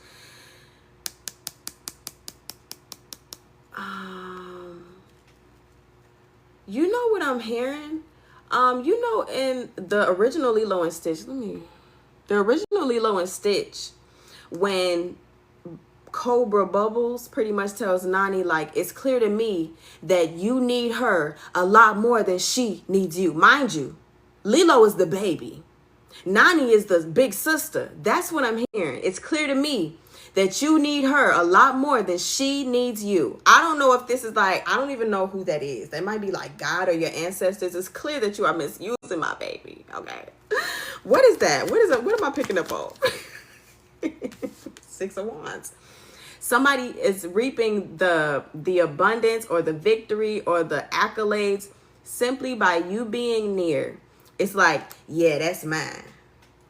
You know what I'm hearing? You know, in the original Lilo and Stitch, the original Lilo and Stitch, when Cobra Bubbles pretty much tells Nani, like, it's clear to me that you need her a lot more than she needs you. Mind you, Lilo is the baby. Nani is the big sister. That's what I'm hearing. It's clear to me that you need her a lot more than she needs you. I don't know if this is like, I don't even know who that is. That might be like God or your ancestors. It's clear that you are misusing my baby. Okay. What is that? What is it? What am I picking up on? 6 of Wands. Somebody is reaping the abundance or the victory or the accolades simply by you being near. It's like, yeah, that's mine.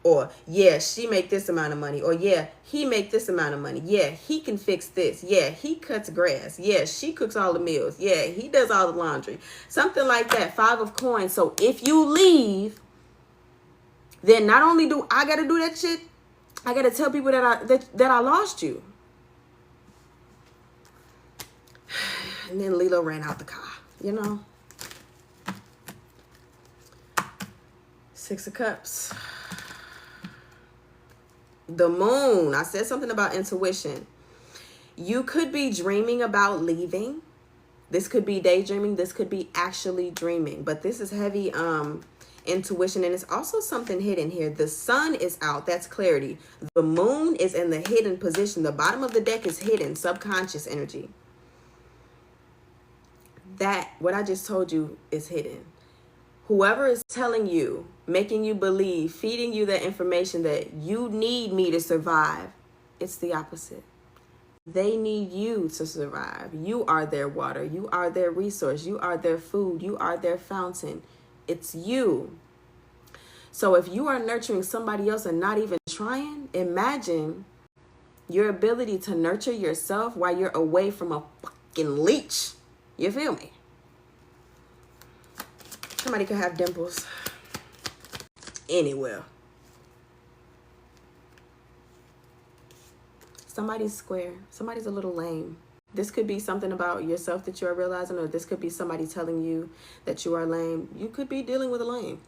Or, yeah, she make this amount of money. Or, yeah, he make this amount of money. Yeah, he can fix this. Yeah, he cuts grass. Yeah, she cooks all the meals. Yeah, he does all the laundry. Something like that. 5 of coins. So if you leave, then not only do I got to do that shit, I got to tell people that I lost you. And then Lilo ran out the car, you know. 6 of Cups. The Moon. I said something about intuition. You could be dreaming about leaving. This could be daydreaming. This could be actually dreaming. But this is heavy intuition. And it's also something hidden here. The sun is out. That's clarity. The moon is in the hidden position. The bottom of the deck is hidden. Subconscious energy. That, what I just told you, is hidden. Whoever is telling you, making you believe, feeding you that information that you need me to survive, it's the opposite. They need you to survive. You are their water. You are their resource. You are their food. You are their fountain. It's you. So if you are nurturing somebody else and not even trying, imagine your ability to nurture yourself while you're away from a fucking leech. You feel me? Somebody could have dimples anywhere. Somebody's square. Somebody's a little lame. This could be something about yourself that you are realizing, or this could be somebody telling you that you are lame. You could be dealing with a lame.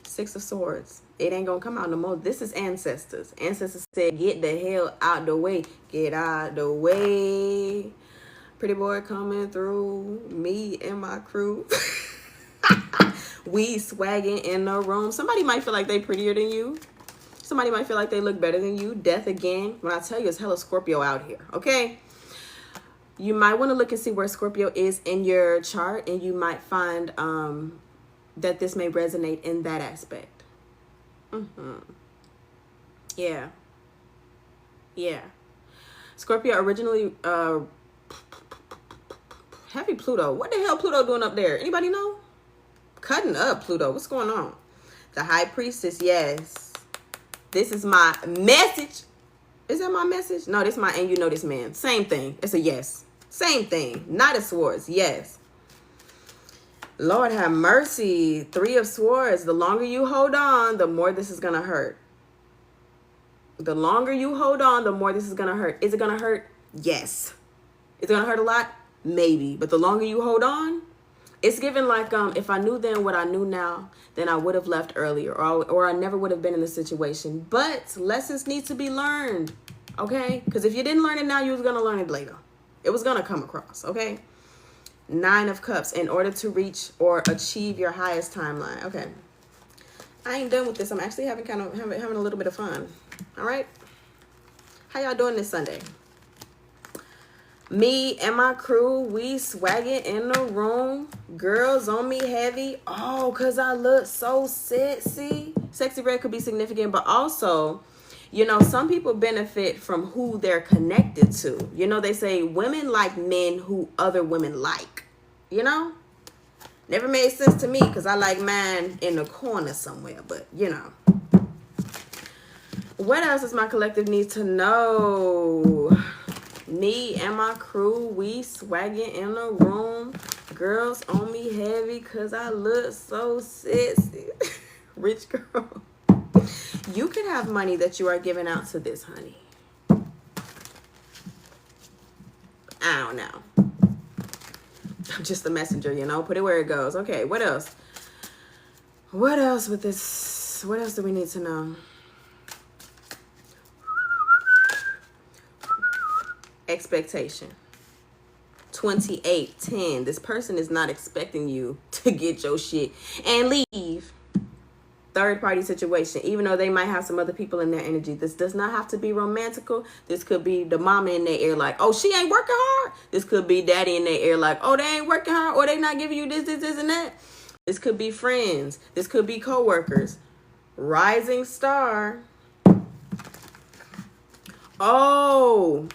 6 of Swords. It ain't gonna come out no more. This is ancestors. Ancestors said, get the hell out the way. Get out the way. Pretty boy coming through. Me and my crew. We swagging in the room. Somebody might feel like they prettier than you. Somebody might feel like they look better than you. Death again. When I tell you, it's hella Scorpio out here. Okay? You might want to look and see where Scorpio is in your chart. And you might find that this may resonate in that aspect. Yeah. Yeah. Scorpio originally... heavy Pluto. What the hell Pluto doing up there? Anybody know? Cutting up Pluto. What's going on? The High Priestess. Yes. This is my message. Is that my message? No, this is my and you know this man. Same thing. It's a yes. Same thing. Knight of Swords. Yes. Lord have mercy. 3 of Swords. The longer you hold on, the more this is going to hurt. The longer you hold on, the more this is going to hurt. Is it going to hurt? Yes. Is it going to hurt a lot? Maybe. But the longer you hold on, it's given like, if I knew then what I knew now, then I would have left earlier, or I never would have been in the situation. But lessons need to be learned, okay? Because if you didn't learn it now, you was going to learn it later. It was going to come across, okay? 9 of Cups, in order to reach or achieve your highest timeline. Okay. I ain't done with this. I'm actually having a little bit of fun. All right? How y'all doing this Sunday? Me and my crew, we swagging in the room. Girls on me heavy. Oh, because I look so sexy. Sexy red could be significant, but also, you know, some people benefit from who they're connected to. You know, they say women like men who other women like. You know? Never made sense to me because I like mine in the corner somewhere, but, you know. What else does my collective need to know? Me and my crew, we swagging in the room. Girls on me heavy because I look so sexy. Rich girl. You could have money that you are giving out to this, honey. I don't know. I'm just the messenger, you know. Put it where it goes. Okay, what else? What else with this? What else do we need to know? Expectation. 28:10. This person is not expecting you to get your shit and leave. Third party situation, even though they might have some other people in their energy. This does not have to be romantical. This could be the mama in their ear like, oh, she ain't working hard. This could be daddy in their ear like, oh, they ain't working hard, or they not giving you this, and that. This could be friends. This could be coworkers. Rising star. Oh,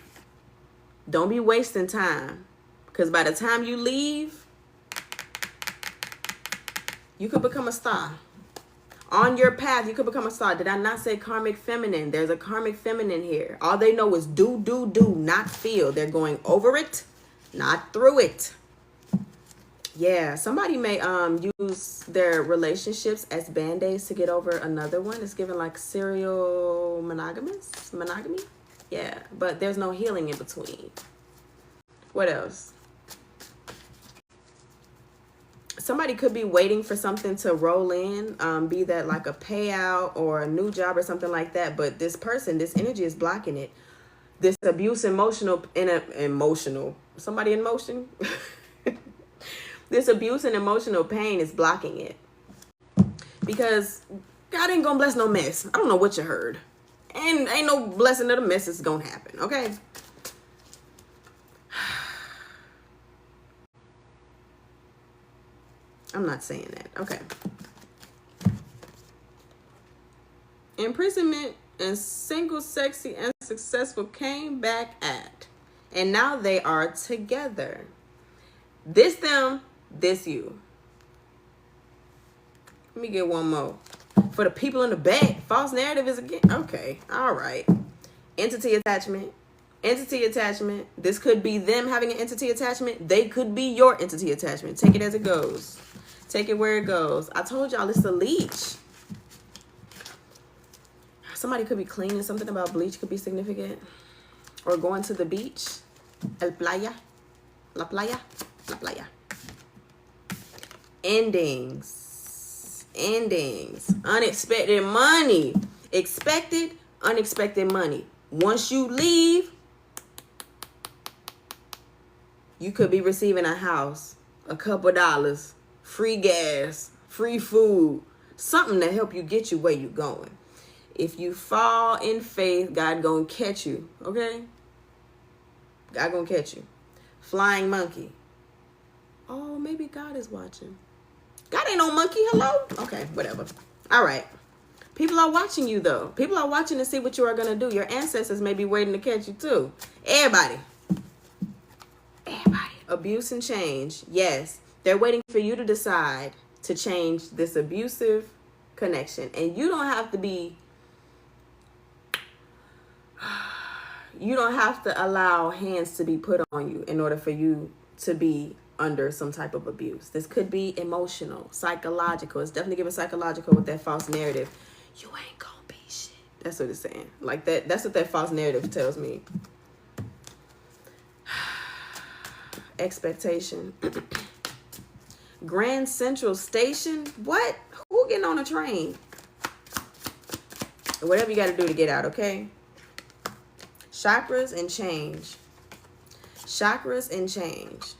don't be wasting time. Because by the time you leave, you could become a star. On your path, you could become a star. Did I not say karmic feminine? There's a karmic feminine here. All they know is do, not feel. They're going over it, not through it. Yeah, somebody may use their relationships as band-aids to get over another one. It's given like serial monogamy. Yeah, but there's no healing in between. What else? Somebody could be waiting for something to roll in, be that like a payout or a new job or something like that. But this person, this energy is blocking it. This abuse, somebody in motion. This abuse and emotional pain is blocking it. Because God ain't gonna bless no mess. I don't know what you heard. And ain't no blessing of the mess is gonna happen, okay? I'm not saying that. Okay. Imprisonment and single, sexy, and successful came back at. And now they are together. This them, this you. Let me get one more. For the people in the back, false narrative is again. Okay. All right. Entity attachment. Entity attachment. This could be them having an entity attachment. They could be your entity attachment. Take it as it goes. Take it where it goes. I told y'all it's a leech. Somebody could be cleaning. Something about bleach could be significant. Or going to the beach. El playa. La playa. La playa. Endings. Endings. Unexpected money. Expected, unexpected money. Once you leave, you could be receiving a house, a couple dollars, free gas, free food, something to help you get you where you going. If you fall in faith, God gonna catch you, okay? God gonna catch you. Flying monkey. Oh, maybe God is watching. God ain't no monkey, hello? Okay, whatever. All right. People are watching you, though. People are watching to see what you are gonna do. Your ancestors may be waiting to catch you, too. Everybody. Everybody. Abuse and change. Yes. They're waiting for you to decide to change this abusive connection. And you don't have to be, you don't have to allow hands to be put on you in order for you to be under some type of abuse. This could be emotional, psychological. It's definitely giving psychological with that false narrative. You ain't gonna be shit. That's what it's saying. Like that. That's what that false narrative tells me. Expectation. Grand Central Station. What? Who getting on a train? Whatever you got to do to get out, okay? Chakras and change. Chakras and change.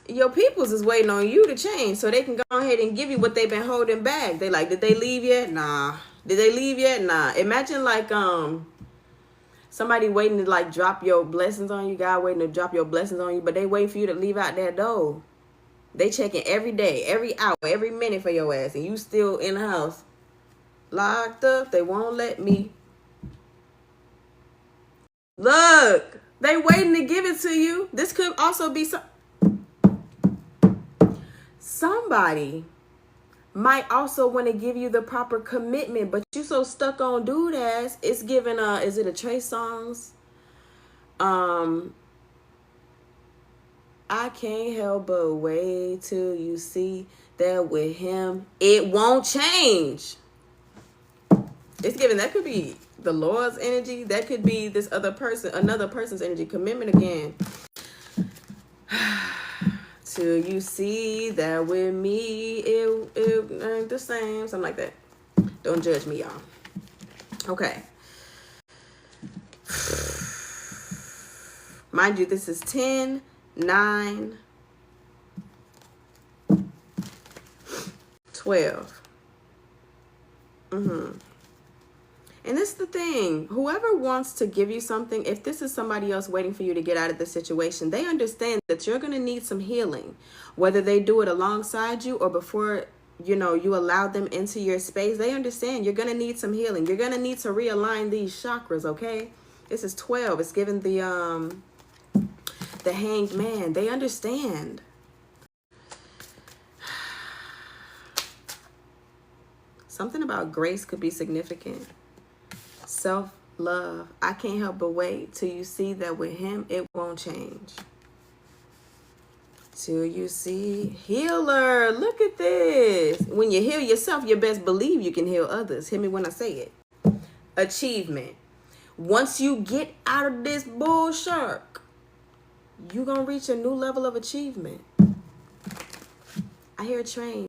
Your peoples is waiting on you to change so they can go ahead and give you what they've been holding back. They like, did they leave yet? Nah. Did they leave yet? Nah. Imagine like somebody waiting to like drop your blessings on you. God waiting to drop your blessings on you, but they wait for you to leave out that door. They checking every day, every hour, every minute for your ass, and you still in the house. Locked up. They won't let me. Look, they waiting to give it to you. This could also be somebody might also want to give you the proper commitment, but you so stuck on dude ass. It's given is it a Trey Songz? I can't help but wait till you see that with him it won't change. It's given that could be the Lord's energy. That could be this other person, another person's energy. Commitment again. Till you see that with me, it ain't the same. Something like that. Don't judge me, y'all. Okay. Mind you, this is 10, 9, 12. And this is the thing. Whoever wants to give you something, if this is somebody else waiting for you to get out of the situation, they understand that you're going to need some healing. Whether they do it alongside you or before, you know, you allow them into your space, they understand you're going to need some healing. You're going to need to realign these chakras, okay? This is 12. It's given the Hanged Man. They understand. Something about grace could be significant. Self-love. I can't help but wait till you see that with him, it won't change. Till you see. Healer. Look at this. When you heal yourself, you best believe you can heal others. Hear me when I say it. Achievement. Once you get out of this bull shark, you're going to reach a new level of achievement. I hear a train.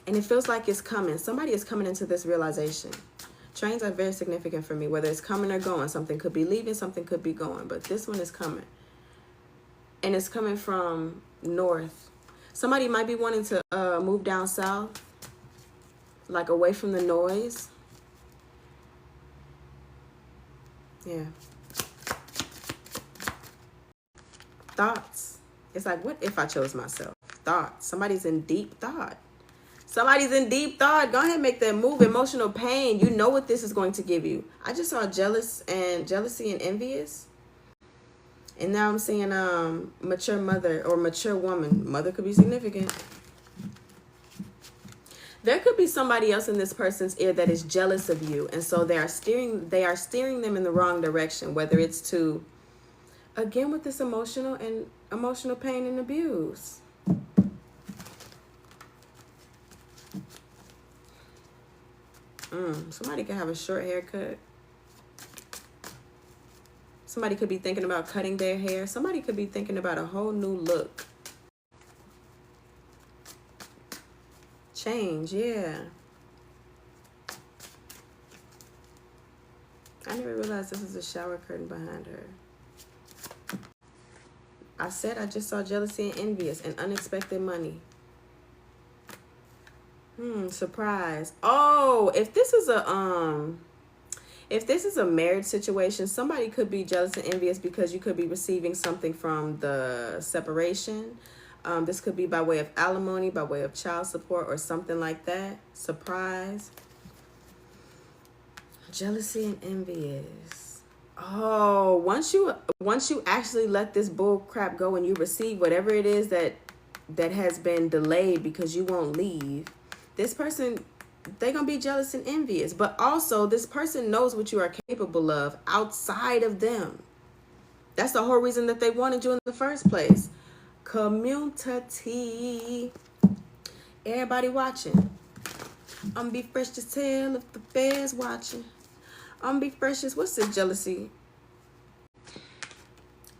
And it feels like it's coming. Somebody is coming into this realization. Trains are very significant for me. Whether it's coming or going. Something could be leaving. Something could be going. But this one is coming. And it's coming from north. Somebody might be wanting to move down south. Like away from the noise. Yeah. Thoughts. It's like, what if I chose myself? Thoughts. Somebody's in deep thought. Somebody's in deep thought. Go ahead and make that move. Emotional pain. You know what this is going to give you. I just saw jealousy and envious. And now I'm seeing mature mother or mature woman. Mother could be significant. There could be somebody else in this person's ear that is jealous of you. And so they are steering them in the wrong direction. Whether it's to, again, with this emotional pain and abuse. Somebody could have a short haircut. Somebody could be thinking about cutting their hair. Somebody could be thinking about a whole new look. Change, yeah. I never realized this is a shower curtain behind her. I said I just saw jealousy and envious and unexpected money. Surprise. Oh, if this is a marriage situation, somebody could be jealous and envious because you could be receiving something from the separation. This could be by way of alimony, by way of child support, or something like that. Surprise. Jealousy and envious. Oh, once you actually let this bull crap go and you receive whatever it is that has been delayed because you won't leave, this person, they're going to be jealous and envious. But also, this person knows what you are capable of outside of them. That's the whole reason that they wanted you in the first place. Community. Everybody watching. I'm be fresh as hell if the bear's watching. I'm be fresh as, what's this jealousy?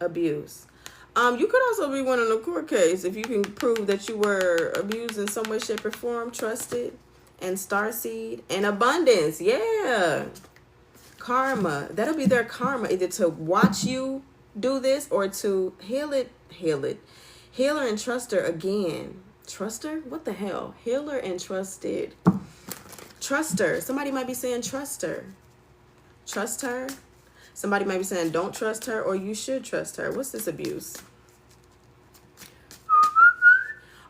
Abuse. You could also be winning a court case if you can prove that you were abused in some way, shape, or form. Trusted and starseed and abundance. Yeah. Karma. That'll be their karma. Either to watch you do this or to heal it. Healer and truster again. Truster? What the hell? Healer and trusted. Truster. Somebody might be saying trust her. Trust her. Somebody might be saying don't trust her or you should trust her. What's this abuse?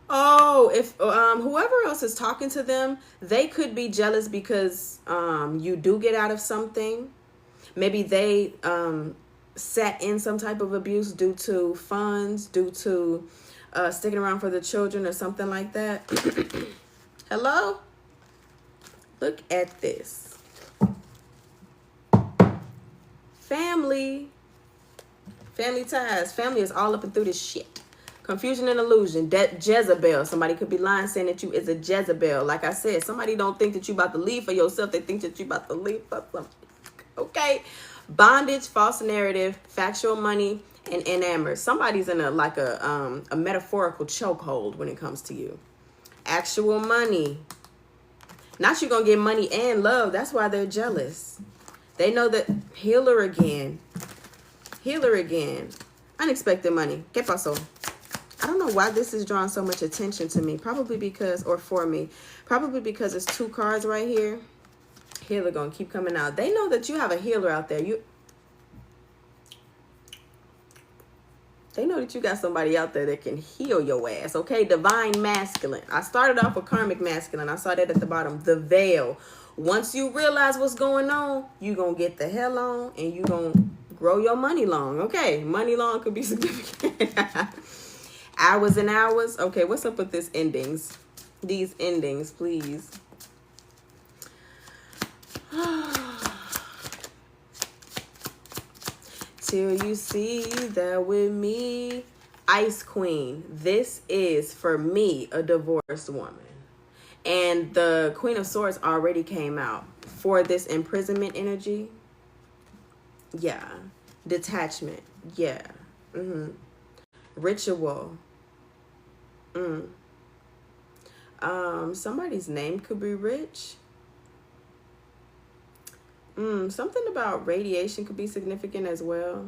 Oh, if whoever else is talking to them, they could be jealous because you do get out of something. Maybe they sat in some type of abuse due to funds, due to sticking around for the children or something like that. Hello? Look at this. Family ties. Family is all up and through this shit. Confusion and illusion. Jezebel. Somebody could be lying saying that you is a Jezebel. Like I said, somebody don't think that you about to leave for yourself. They think that you about to leave for something. Okay. Bondage, false narrative, factual money, and enamored. Somebody's in a metaphorical chokehold when it comes to you. Actual money. Not you gonna get money and love. That's why they're jealous. They know that healer again. Healer again. Unexpected money. ¿Qué pasó? I don't know why this is drawing so much attention to me. Probably because, or for me, probably because it's 2 cards right here. Healer gonna keep coming out. They know that you have a healer out there. They know that you got somebody out there that can heal your ass, okay? Divine masculine. I started off with karmic masculine. I saw that at the bottom. The veil. Once you realize what's going on, you going to get the hell on and you going to grow your money long, okay? Money long could be significant. Hours and hours. Okay, what's up with this endings? These endings, please. Till you see that with me. Ice Queen. This is, for me, a divorced woman. And the Queen of Swords already came out. For this imprisonment energy. Yeah. Detachment. Yeah. Ritual. Somebody's name could be Rich. Something about radiation could be significant as well.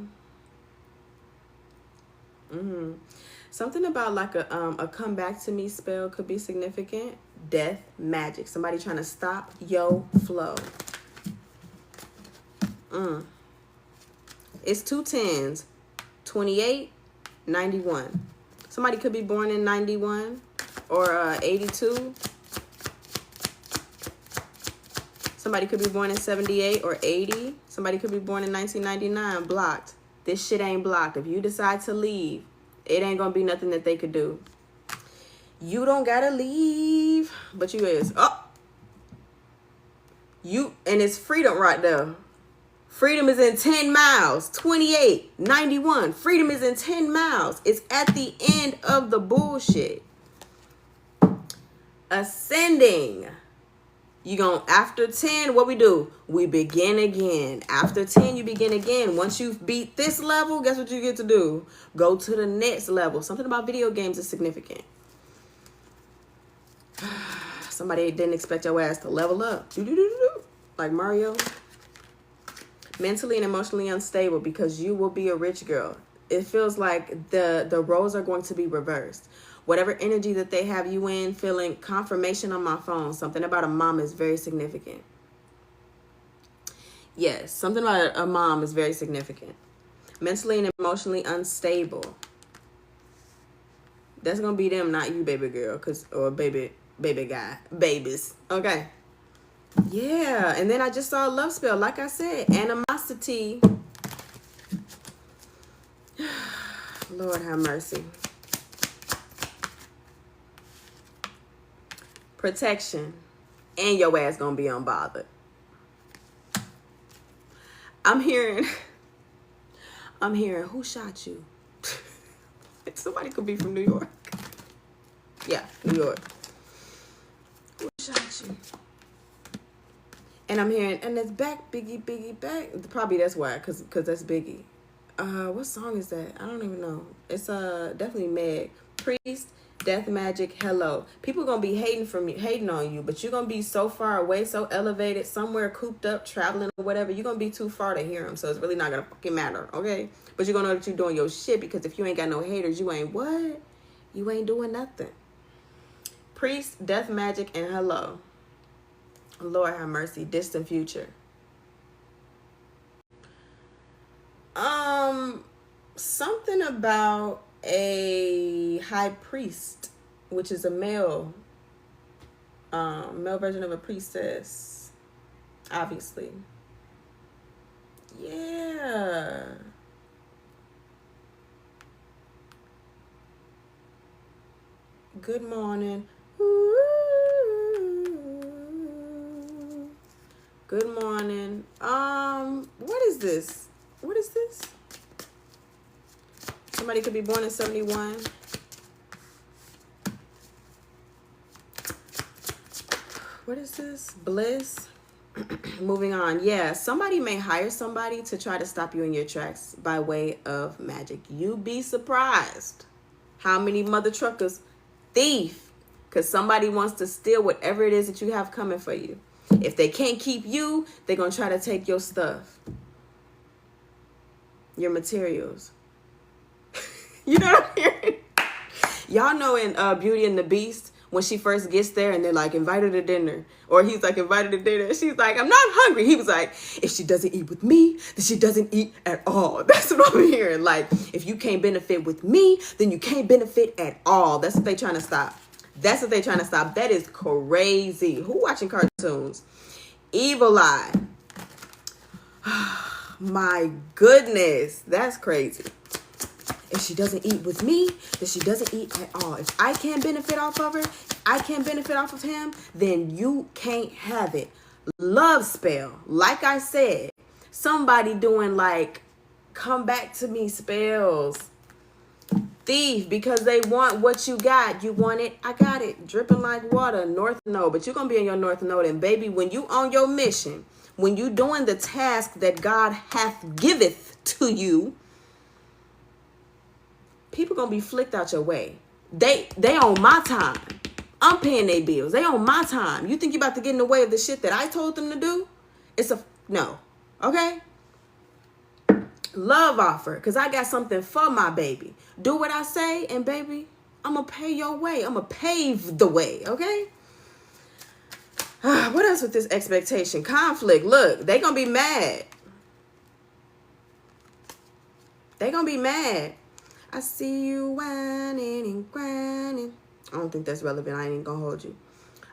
Something about like a come back to me spell could be significant. Death, magic. Somebody trying to stop your flow. It's 2 10s. 28, 91. Somebody could be born in 91 or 82. Somebody could be born in 78 or 80. Somebody could be born in 1999. Blocked. This shit ain't blocked. If you decide to leave, it ain't gonna be nothing that they could do. You don't gotta leave, but you is. Oh, and it's freedom right there. Freedom is in 10 miles. 28, 91. Freedom is in 10 miles. It's at the end of the bullshit. Ascending. You gon' after 10, what we do? We begin again. After 10, you begin again. Once you've beat this level, guess what you get to do? Go to the next level. Something about video games is significant. Somebody didn't expect your ass to level up. Like Mario. Mentally and emotionally unstable because you will be a rich girl. It feels like the roles are going to be reversed. Whatever energy that they have you in, feeling confirmation on my phone. Something about a mom is very significant. Yes, something about a mom is very significant. Mentally and emotionally unstable. That's going to be them, not you, baby girl. Or baby guy. Babies. Okay. Yeah. And then I just saw a love spell. Like I said, animosity. Lord have mercy. Protection. And your ass gonna be unbothered. I'm hearing who shot you? Somebody could be from New York. Yeah, New York. Who shot you? And I'm hearing, and it's back, Biggie, back. Probably that's why, cause that's Biggie. What song is that? I don't even know. It's definitely Meg. Priest. Death magic, hello. People gonna be hating on you, but you're gonna be so far away, so elevated, somewhere cooped up, traveling or whatever. You're gonna be too far to hear them, so it's really not gonna fucking matter, okay? But you're gonna know that you're doing your shit, because if you ain't got no haters, you ain't what? You ain't doing nothing. Priest, death magic, and hello. Lord have mercy. Distant future. Something about a high priest, which is a male version of a priestess, obviously. Yeah. Good morning. Ooh. Good morning. What is this? What is this? Somebody could be born in 71. What is this? Bliss. Moving on. Yeah, somebody may hire somebody to try to stop you in your tracks by way of magic. You be surprised how many mother truckers thief because somebody wants to steal whatever it is that you have coming for you. If they can't keep you, they're going to try to take your stuff, your materials. You know what I'm hearing? Y'all know in Beauty and the Beast, when she first gets there and they're like, invite her to dinner. Or he's like, invited to dinner. And she's like, I'm not hungry. He was like, if she doesn't eat with me, then she doesn't eat at all. That's what I'm hearing. Like, if you can't benefit with me, then you can't benefit at all. That's what they're trying to stop. That's what they're trying to stop. That is crazy. Who watching cartoons? Evil Eye. My goodness. That's crazy. If she doesn't eat with me, then she doesn't eat at all. If I can't benefit off of her, I can't benefit off of him, then you can't have it. Love spell. Like I said, somebody doing like come back to me spells. Thief, because they want what you got. You want it, I got it. Dripping like water, North Node. But you're going to be in your North Node. And baby, when you on your mission, when you doing the task that God hath giveth to you, people gonna be flicked out your way. They on my time. I'm paying their bills. They on my time. You think you about to get in the way of the shit that I told them to do? It's a no. Okay? Love offer. Because I got something for my baby. Do what I say, and baby, I'm gonna pay your way. I'm gonna pave the way. Okay? What else with this expectation? Conflict. Look, they gonna be mad. They gonna be mad. I see you whining and grinding. I don't think that's relevant. I ain't gonna hold you.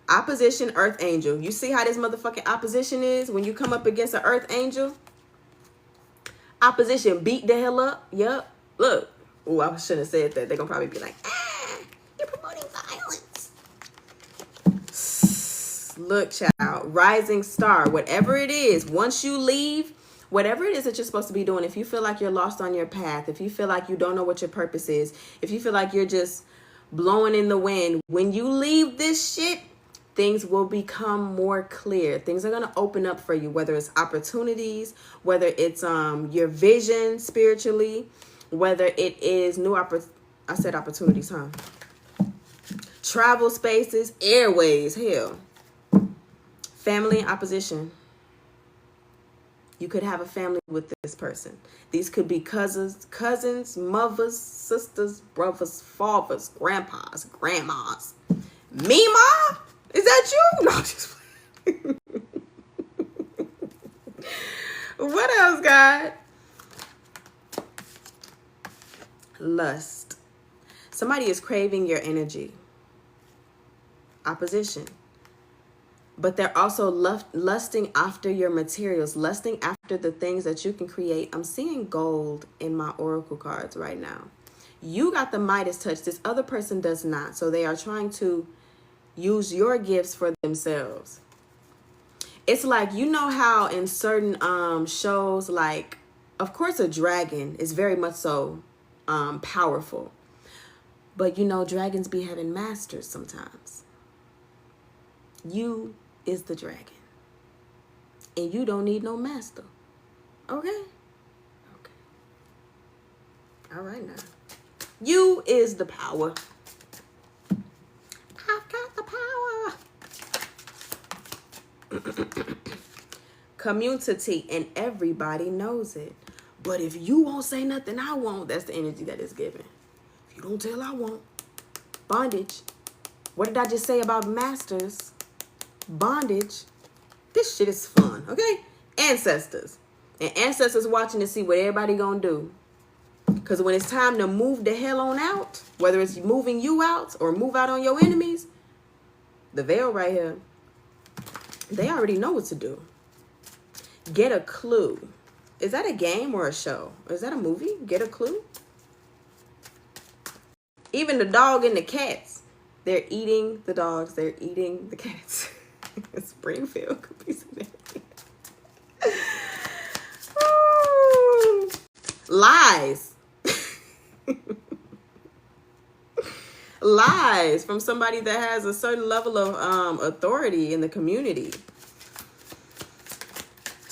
Opposition, Earth Angel. You see how this motherfucking opposition is when you come up against an Earth Angel? Opposition beat the hell up. Yup. Look. Oh, I shouldn't have said that. They're gonna probably be like, you're promoting violence. Look, child. Rising star. Whatever it is, once you leave, whatever it is that you're supposed to be doing, if you feel like you're lost on your path, if you feel like you don't know what your purpose is, if you feel like you're just blowing in the wind, when you leave this shit, things will become more clear. Things are going to open up for you, whether it's opportunities, whether it's your vision spiritually, whether it is new opportunities, huh? Travel spaces, airways, hell. Family and opposition. You could have a family with this person. These could be cousins, mothers, sisters, brothers, fathers, grandpas, grandmas. Me, Ma? Is that you? No, just what else, God? Lust. Somebody is craving your energy. Opposition. But they're also lusting after your materials, lusting after the things that you can create. I'm seeing gold in my oracle cards right now. You got the Midas touch. This other person does not. So they are trying to use your gifts for themselves. It's like, you know how in certain shows, like, of course, a dragon is very much so powerful. But, you know, dragons be having masters sometimes. You is the dragon. And you don't need no master. Okay? Okay. All right now. You is the power. I've got the power. Community, and everybody knows it. But if you won't say nothing, I won't. That's the energy that is given. If you don't tell, I won't. Bondage. What did I just say about masters? Bondage. This shit is fun, okay? Ancestors. And ancestors watching to see what everybody gonna do. Because when it's time to move the hell on out, whether it's moving you out or move out on your enemies, the veil right here, they already know what to do. Get a clue. Is that a game or a show? Or is that a movie? Get a clue? Even the dog and the cats, they're eating the dogs. They're eating the cats. Springfield could be some lies. Lies from somebody that has a certain level of authority in the community.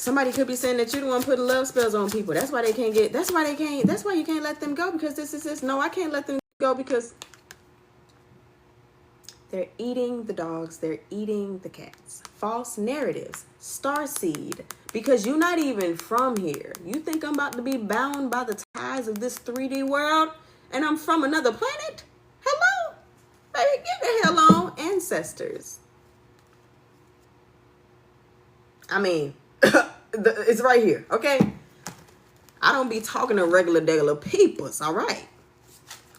Somebody could be saying that you're the one putting love spells on people. That's why they can't get, that's why you can't let them go because this. No, I can't let them go because they're eating the dogs. They're eating the cats. False narratives. Starseed. Because you're not even from here. You think I'm about to be bound by the ties of this 3D world and I'm from another planet? Hello? Baby, get the hell on. Ancestors. I mean, it's right here, okay? I don't be talking to regular peoples, all right?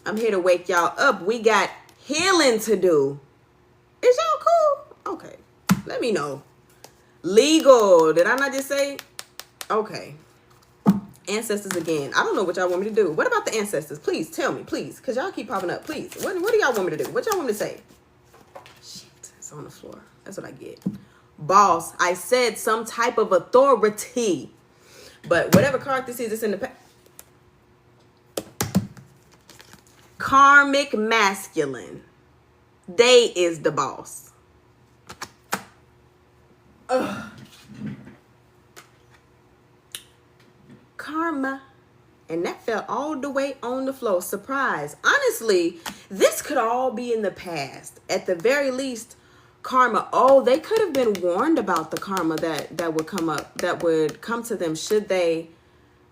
I'm here to wake y'all up. We got healing to do. Is y'all cool? Okay. Let me know. Legal. Did I not just say? Okay. Ancestors again. I don't know what y'all want me to do. What about the ancestors? Please tell me, please. Because y'all keep popping up. Please. What do y'all want me to do? What y'all want me to say? Shit. It's on the floor. That's what I get. Boss. I said some type of authority. But whatever card this is, it's in the pack. Karmic masculine. They is the boss. Ugh. Karma. And that fell all the way on the floor. Surprise. Honestly, this could all be in the past. At the very least, karma. Oh, they could have been warned about the karma that would come up, that would come to them should they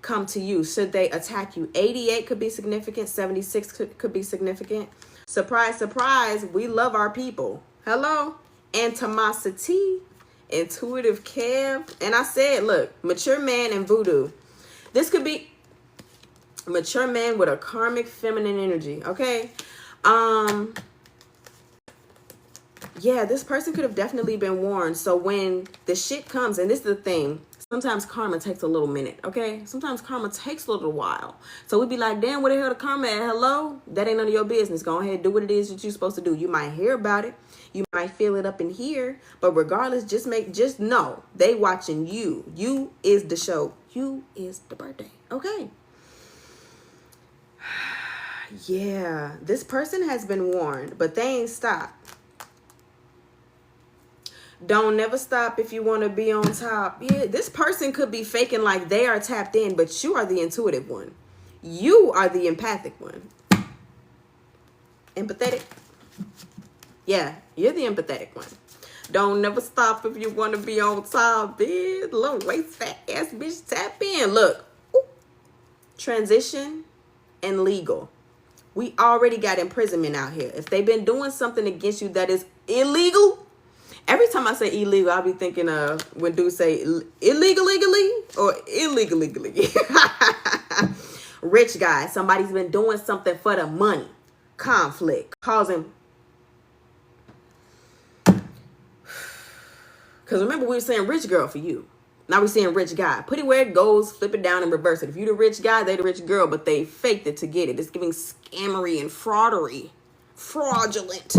come to you, should they attack you. 88 could be significant. 76 could be significant. Surprise, surprise. We love our people. Hello. Animosity. Intuitive Kev. And I said, look, mature man and voodoo. This could be mature man with a karmic feminine energy. Okay. Yeah, this person could have definitely been warned. So when the shit comes, and this is the thing, sometimes karma takes a little minute, okay? Sometimes karma takes a little while. So we'd be like, damn, where the hell the karma at? Hello? That ain't none of your business. Go ahead, do what it is that you're supposed to do. You might hear about it. You might feel it up in here. But regardless, just know they watching you. You is the show. You is the birthday, okay? Yeah, this person has been warned, but they ain't stopped. Don't never stop if you want to be on top. Yeah, this person could be faking like they are tapped in, but you are the intuitive one. You are the empathic one. Empathetic. Yeah, you're the empathetic one. Don't never stop if you want to be on top, bitch. Little waist fat ass bitch, tap in. Look. Ooh. Transition and legal. We already got imprisonment out here. If they've been doing something against you that is illegal, every time I say illegal, I'll be thinking of when dudes say illegally or illegally. Rich guy. Somebody's been doing something for the money. Conflict. Causing. Because remember, we were saying rich girl for you. Now we're saying rich guy. Put it where it goes, flip it down and reverse it. If you're the rich guy, they the rich girl, but they faked it to get it. It's giving scammery and fraudery. Fraudulent.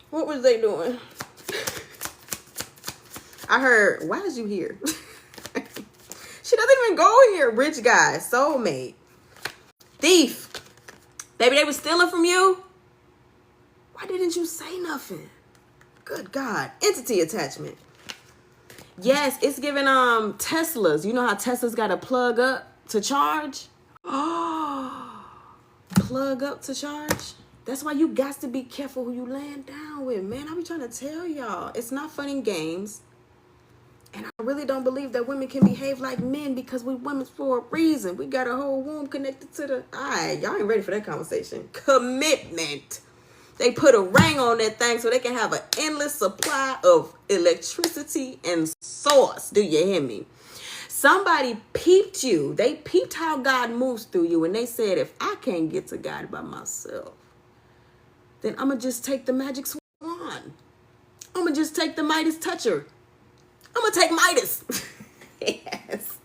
What was they doing? I heard, why is you here? She doesn't even go here. Rich guy, soulmate. Thief. Baby, they were stealing from you? Why didn't you say nothing? Good God. Entity attachment. Yes, it's giving Teslas. You know how Teslas got to plug up to charge? Oh, plug up to charge? That's why you got to be careful who you land down with, man. I be trying to tell y'all. It's not fun and games. And I really don't believe that women can behave like men because we're women for a reason. We got a whole womb connected to the... All right, y'all ain't ready for that conversation. Commitment. They put a ring on that thing so they can have an endless supply of electricity and source. Do you hear me? Somebody peeped you. They peeped how God moves through you. And they said, if I can't get to God by myself, then I'm going to just take the magic swan. I'm going to just take the Midas toucher. I'm going to take Midas. Yes.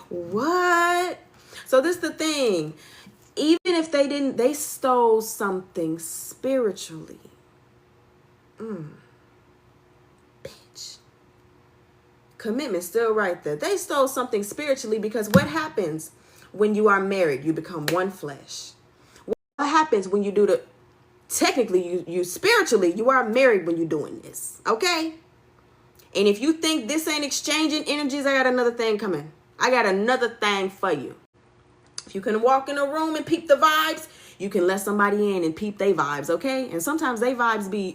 What? So this is the thing. Even if they didn't, they stole something spiritually. Bitch. Commitment still right there. They stole something spiritually because what happens when you are married? You become one flesh. What happens when you do the... Technically, you spiritually, you are married when you're doing this. Okay? And if you think this ain't exchanging energies, I got another thing coming. I got another thing for you. If you can walk in a room and peep the vibes, you can let somebody in and peep they vibes, okay? And sometimes they vibes be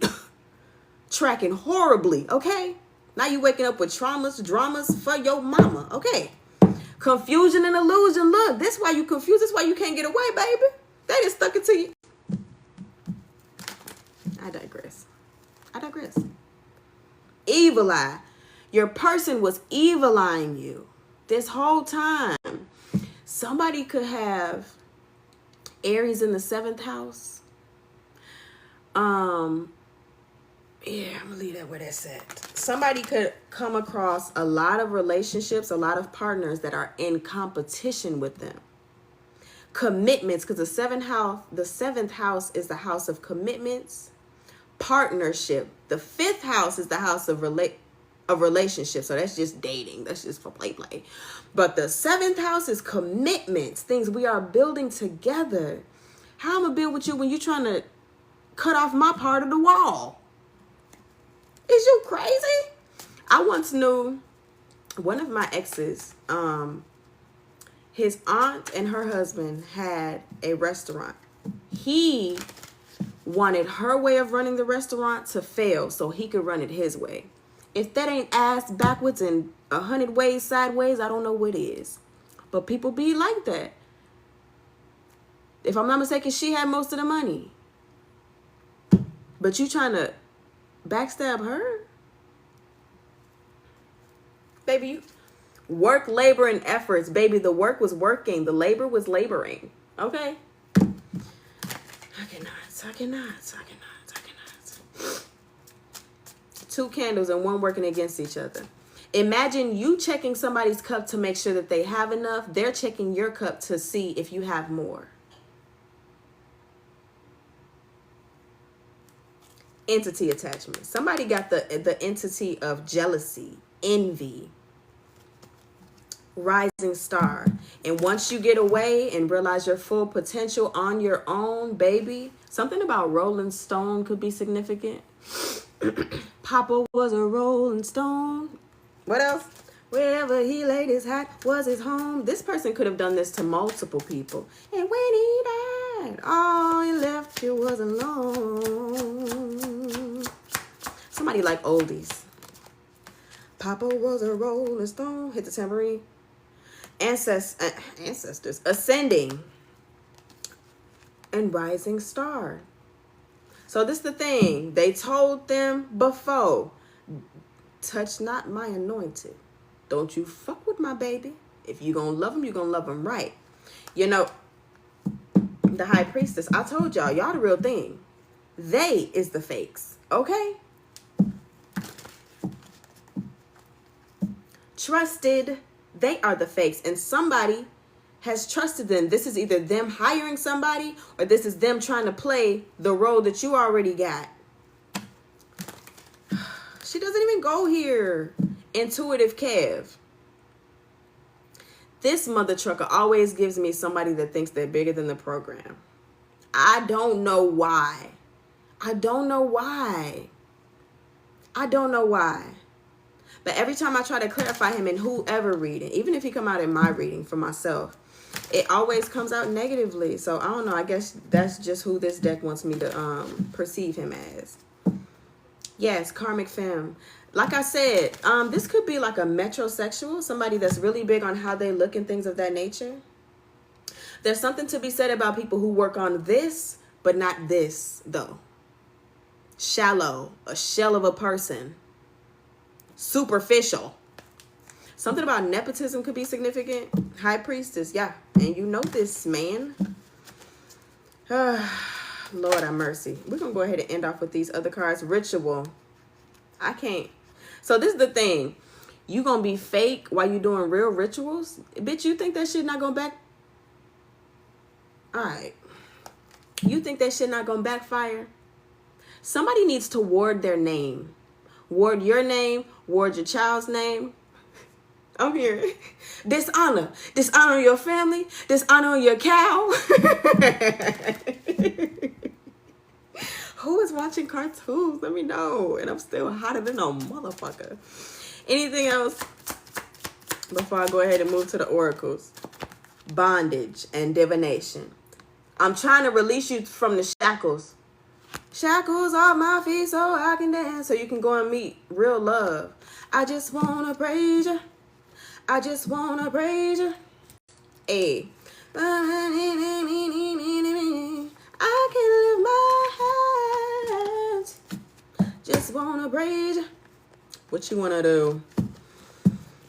tracking horribly, okay? Now you waking up with traumas, dramas for your mama, okay? Confusion and illusion. Look, this why you confused. This why you can't get away, baby. They just stuck it to you. I digress. Evil eye. Your person was evil eyeing you this whole time. Somebody could have Aries in the 7th house. Yeah, I'm gonna leave that where that's at. Somebody could come across a lot of relationships, a lot of partners that are in competition with them. Commitments, because the seventh house is the house of commitments, partnership. The 5th house is the house of relationships. So that's just dating. That's just for play. But the 7th house is commitments, things we are building together. How I'm gonna build with you when you're trying to cut off my part of the wall? Is you crazy? I once knew one of my exes, his aunt and her husband had a restaurant. He wanted her way of running the restaurant to fail so he could run it his way. If that ain't ass backwards and 100 ways sideways, I don't know what is. But people be like that. If I'm not mistaken, she had most of the money. But you trying to backstab her? Baby, you work, labor, and efforts. Baby, the work was working. The labor was laboring. Okay? I cannot. 2 candles and one working against each other. Imagine you checking somebody's cup to make sure that they have enough. They're checking your cup to see if you have more. Entity attachment. Somebody got the entity of jealousy, envy, rising star. And once you get away and realize your full potential on your own, baby, something about Rolling Stone could be significant. Papa was a rolling stone. What else? Wherever he laid his hat was his home. This person could have done this to multiple people. And when he died, all he left you was alone. Somebody like oldies. Papa was a rolling stone. Hit the tambourine. Ancestors. Ascending. And rising star. So this is the thing. They told them before. Touch not my anointed. Don't you fuck with my baby. If you gonna love him, you gonna love him right. You know, the high priestess, I told y'all the real thing. They is the fakes, okay? Trusted, they are the fakes. And somebody has trusted them. This is either them hiring somebody or this is them trying to play the role that you already got. She doesn't even go here. Intuitive Kev. This mother trucker always gives me somebody that thinks they're bigger than the program. I don't know why. But every time I try to clarify him in whoever reading, even if he come out in my reading for myself, it always comes out negatively. So I don't know. I guess that's just who this deck wants me to perceive him as. Yes, karmic femme. Like I said, this could be like a metrosexual, somebody that's really big on how they look and things of that nature. There's something to be said about people who work on this, but not this, though. Shallow, a shell of a person. Superficial. Something about nepotism could be significant. High priestess, yeah. And you know this, man. Lord have mercy. We're going to go ahead and end off with these other cards. Ritual. I can't. So this is the thing. You going to be fake while you doing real rituals? Bitch, you think that shit not going to back? All right. You think that shit not going to backfire? Somebody needs to ward their name. Ward your name. Ward your child's name. I'm here. Dishonor. Dishonor your family. Dishonor your cow. Who is watching cartoons? Let me know. And I'm still hotter than a motherfucker. Anything else before I go ahead and move to the oracles? Bondage and divination. I'm trying to release you from the shackles. Shackles off my feet so I can dance. So you can go and meet real love. I just want to praise you. I just want to praise you. Hey. I can lift my hands. Just want to praise you. What you want to do?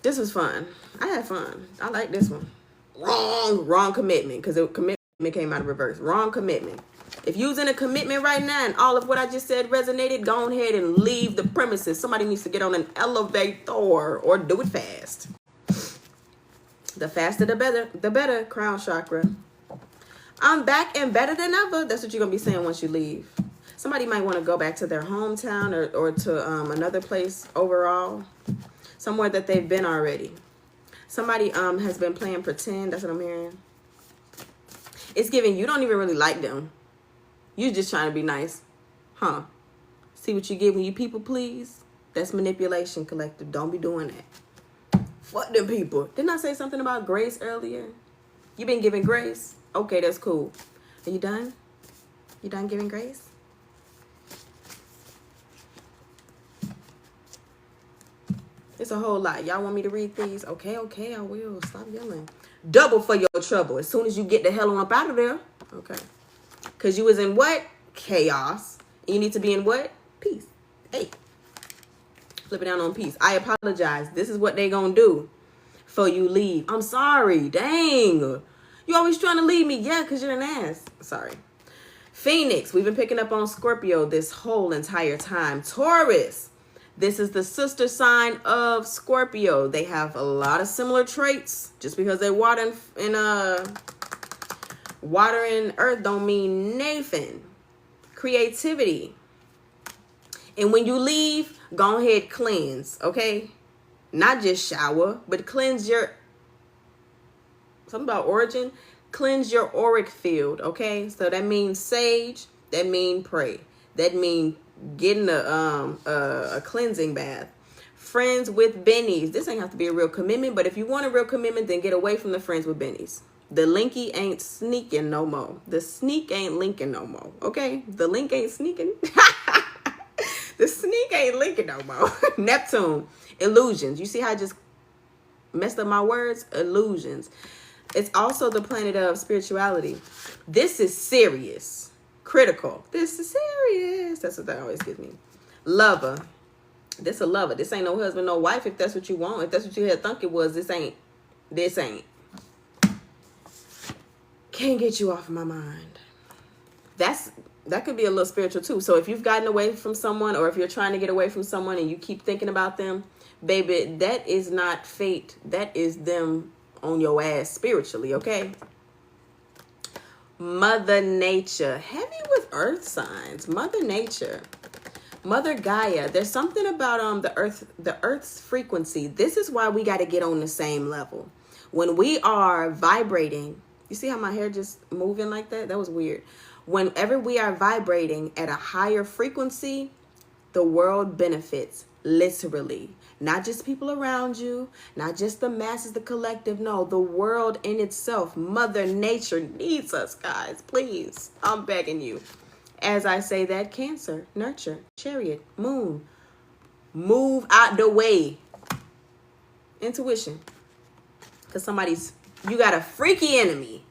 This was fun. I had fun. I like this one. Wrong commitment. Because the commitment came out of reverse. Wrong commitment. If you're in a commitment right now and all of what I just said resonated, go ahead and leave the premises. Somebody needs to get on an elevator or do it fast. The faster, the better, crown chakra. I'm back and better than ever. That's what you're going to be saying once you leave. Somebody might want to go back to their hometown or to another place overall. Somewhere that they've been already. Somebody has been playing pretend. That's what I'm hearing. It's giving you don't even really like them. You're just trying to be nice. Huh? See what you get when you people please? That's manipulation, collective. Don't be doing that. Fuck them people. Didn't I say something about grace earlier? You been giving grace? Okay, that's cool. Are you done? You done giving grace? It's a whole lot. Y'all want me to read these? Okay, I will. Stop yelling. Double for your trouble as soon as you get the hell on up out of there. Okay. Because you was in what? Chaos. And you need to be in what? Peace. Hey. Flip it down on peace. I apologize. This is what they gonna do for you leave. I'm sorry. Dang. You always trying to leave me. Yeah, because you're an ass. Sorry. Phoenix. We've been picking up on Scorpio this whole entire time. Taurus. This is the sister sign of Scorpio. They have a lot of similar traits. Just because they water and earth don't mean Nathan. Creativity. And when you leave, go ahead, cleanse, okay? Not just shower, but cleanse your, something about origin, cleanse your auric field, okay? So that means sage, that means pray. That means getting a cleansing bath. Friends with bennies. This ain't have to be a real commitment, but if you want a real commitment, then get away from the friends with bennies. The linky ain't sneaking no more. The sneak ain't linking no more, okay? The link ain't sneaking. The sneak ain't linking no more. Neptune. Illusions. You see how I just messed up my words? Illusions. It's also the planet of spirituality. This is serious. Critical. This is serious. That's what that always gives me. Lover. This a lover. This ain't no husband, no wife. If that's what you want. If that's what you had thunk it was. This ain't. Can't get you off my mind. That could be a little spiritual too. So if you've gotten away from someone, or if you're trying to get away from someone and you keep thinking about them, baby, that is not fate. That is them on your ass spiritually, okay? Mother Nature. Heavy with earth signs. Mother Nature. Mother Gaia. There's something about the earth's frequency. This is why we got to get on the same level. When we are vibrating, you see how my hair just moving like that? That was weird. Whenever we are vibrating at a higher frequency, the world benefits, literally. Not just people around you, not just the masses, the collective. No, the world in itself. Mother Nature needs us, guys. Please, I'm begging you. As I say that, Cancer, nurture, Chariot, Moon. Move out the way. Intuition. Because you got a freaky enemy.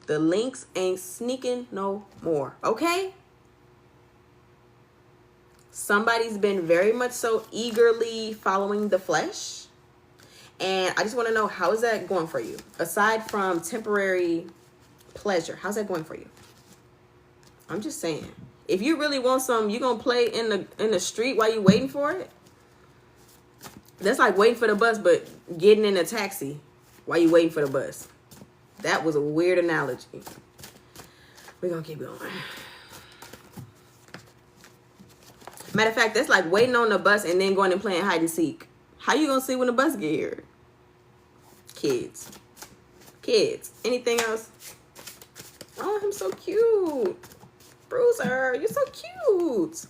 The links ain't sneaking no more, okay? Somebody's been very much so eagerly following the flesh. And I just want to know, how is that going for you? Aside from temporary pleasure, how's that going for you? I'm just saying. If you really want something, you're going to play in the street while you're waiting for it? That's like waiting for the bus, but getting in a taxi while you're waiting for the bus. That was a weird analogy. We're going to keep going. Matter of fact, that's like waiting on the bus and then going and playing hide and seek. How you going to see when the bus get here? Kids. Anything else? Oh, I'm so cute. Bruiser, you're so cute.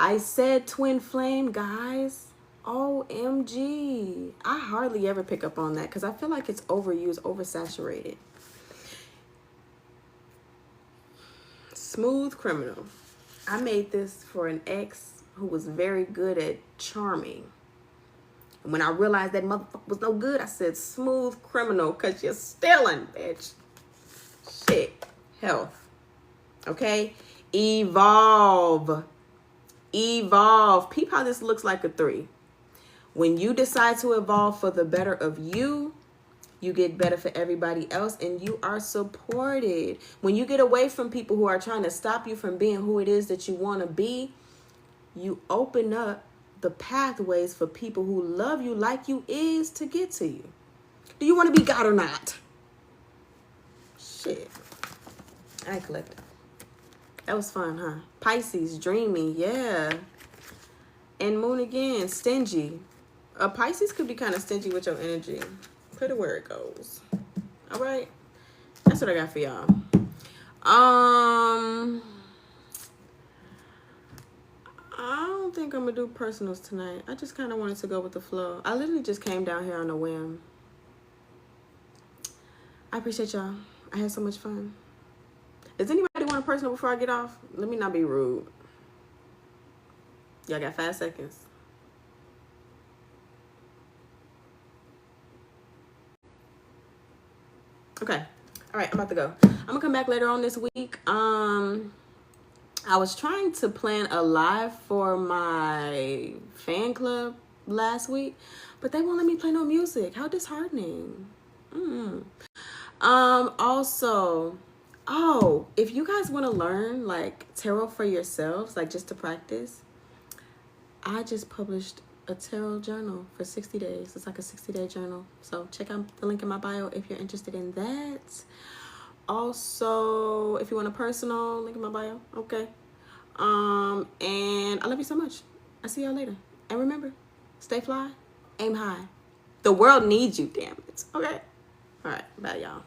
I said twin flame, guys. OMG. I hardly ever pick up on that because I feel like it's overused, oversaturated. Smooth criminal. I made this for an ex who was very good at charming. And when I realized that motherfucker was no good, I said smooth criminal because you're stealing, bitch. Shit. Health. Okay? Evolve. Evolve. Peep how this looks like a 3. When you decide to evolve for the better of you, you get better for everybody else, and you are supported. When you get away from people who are trying to stop you from being who it is that you want to be, you open up the pathways for people who love you like you is to get to you. Do you want to be God or not? Shit. I collected. That was fun, huh? Pisces, dreamy, yeah. And moon again, stingy. Pisces could be kind of stingy with your energy. Put it where it goes. All right. That's what I got for y'all. I don't think I'm gonna do personals tonight. I just kind of wanted to go with the flow. I literally just came down here on a whim. I appreciate y'all. I had so much fun. Does anybody want a personal before I get off? Let me not be rude. Y'all got 5 seconds. Okay. All right, I'm about to go. I'm gonna come back later on this week. I was trying to plan a live for my fan club last week, but they won't let me play no music. How disheartening. Also, if you guys want to learn like tarot for yourselves, like just to practice, I just published a tarot journal for 60 days. It's like a 60-day journal. So check out the link in my bio if you're interested in that. Also, if you want a personal, link in my bio. Okay. And I love you so much. I'll see y'all later. And remember, stay fly, aim high. The world needs you, damn it. Okay? All right. Bye, y'all.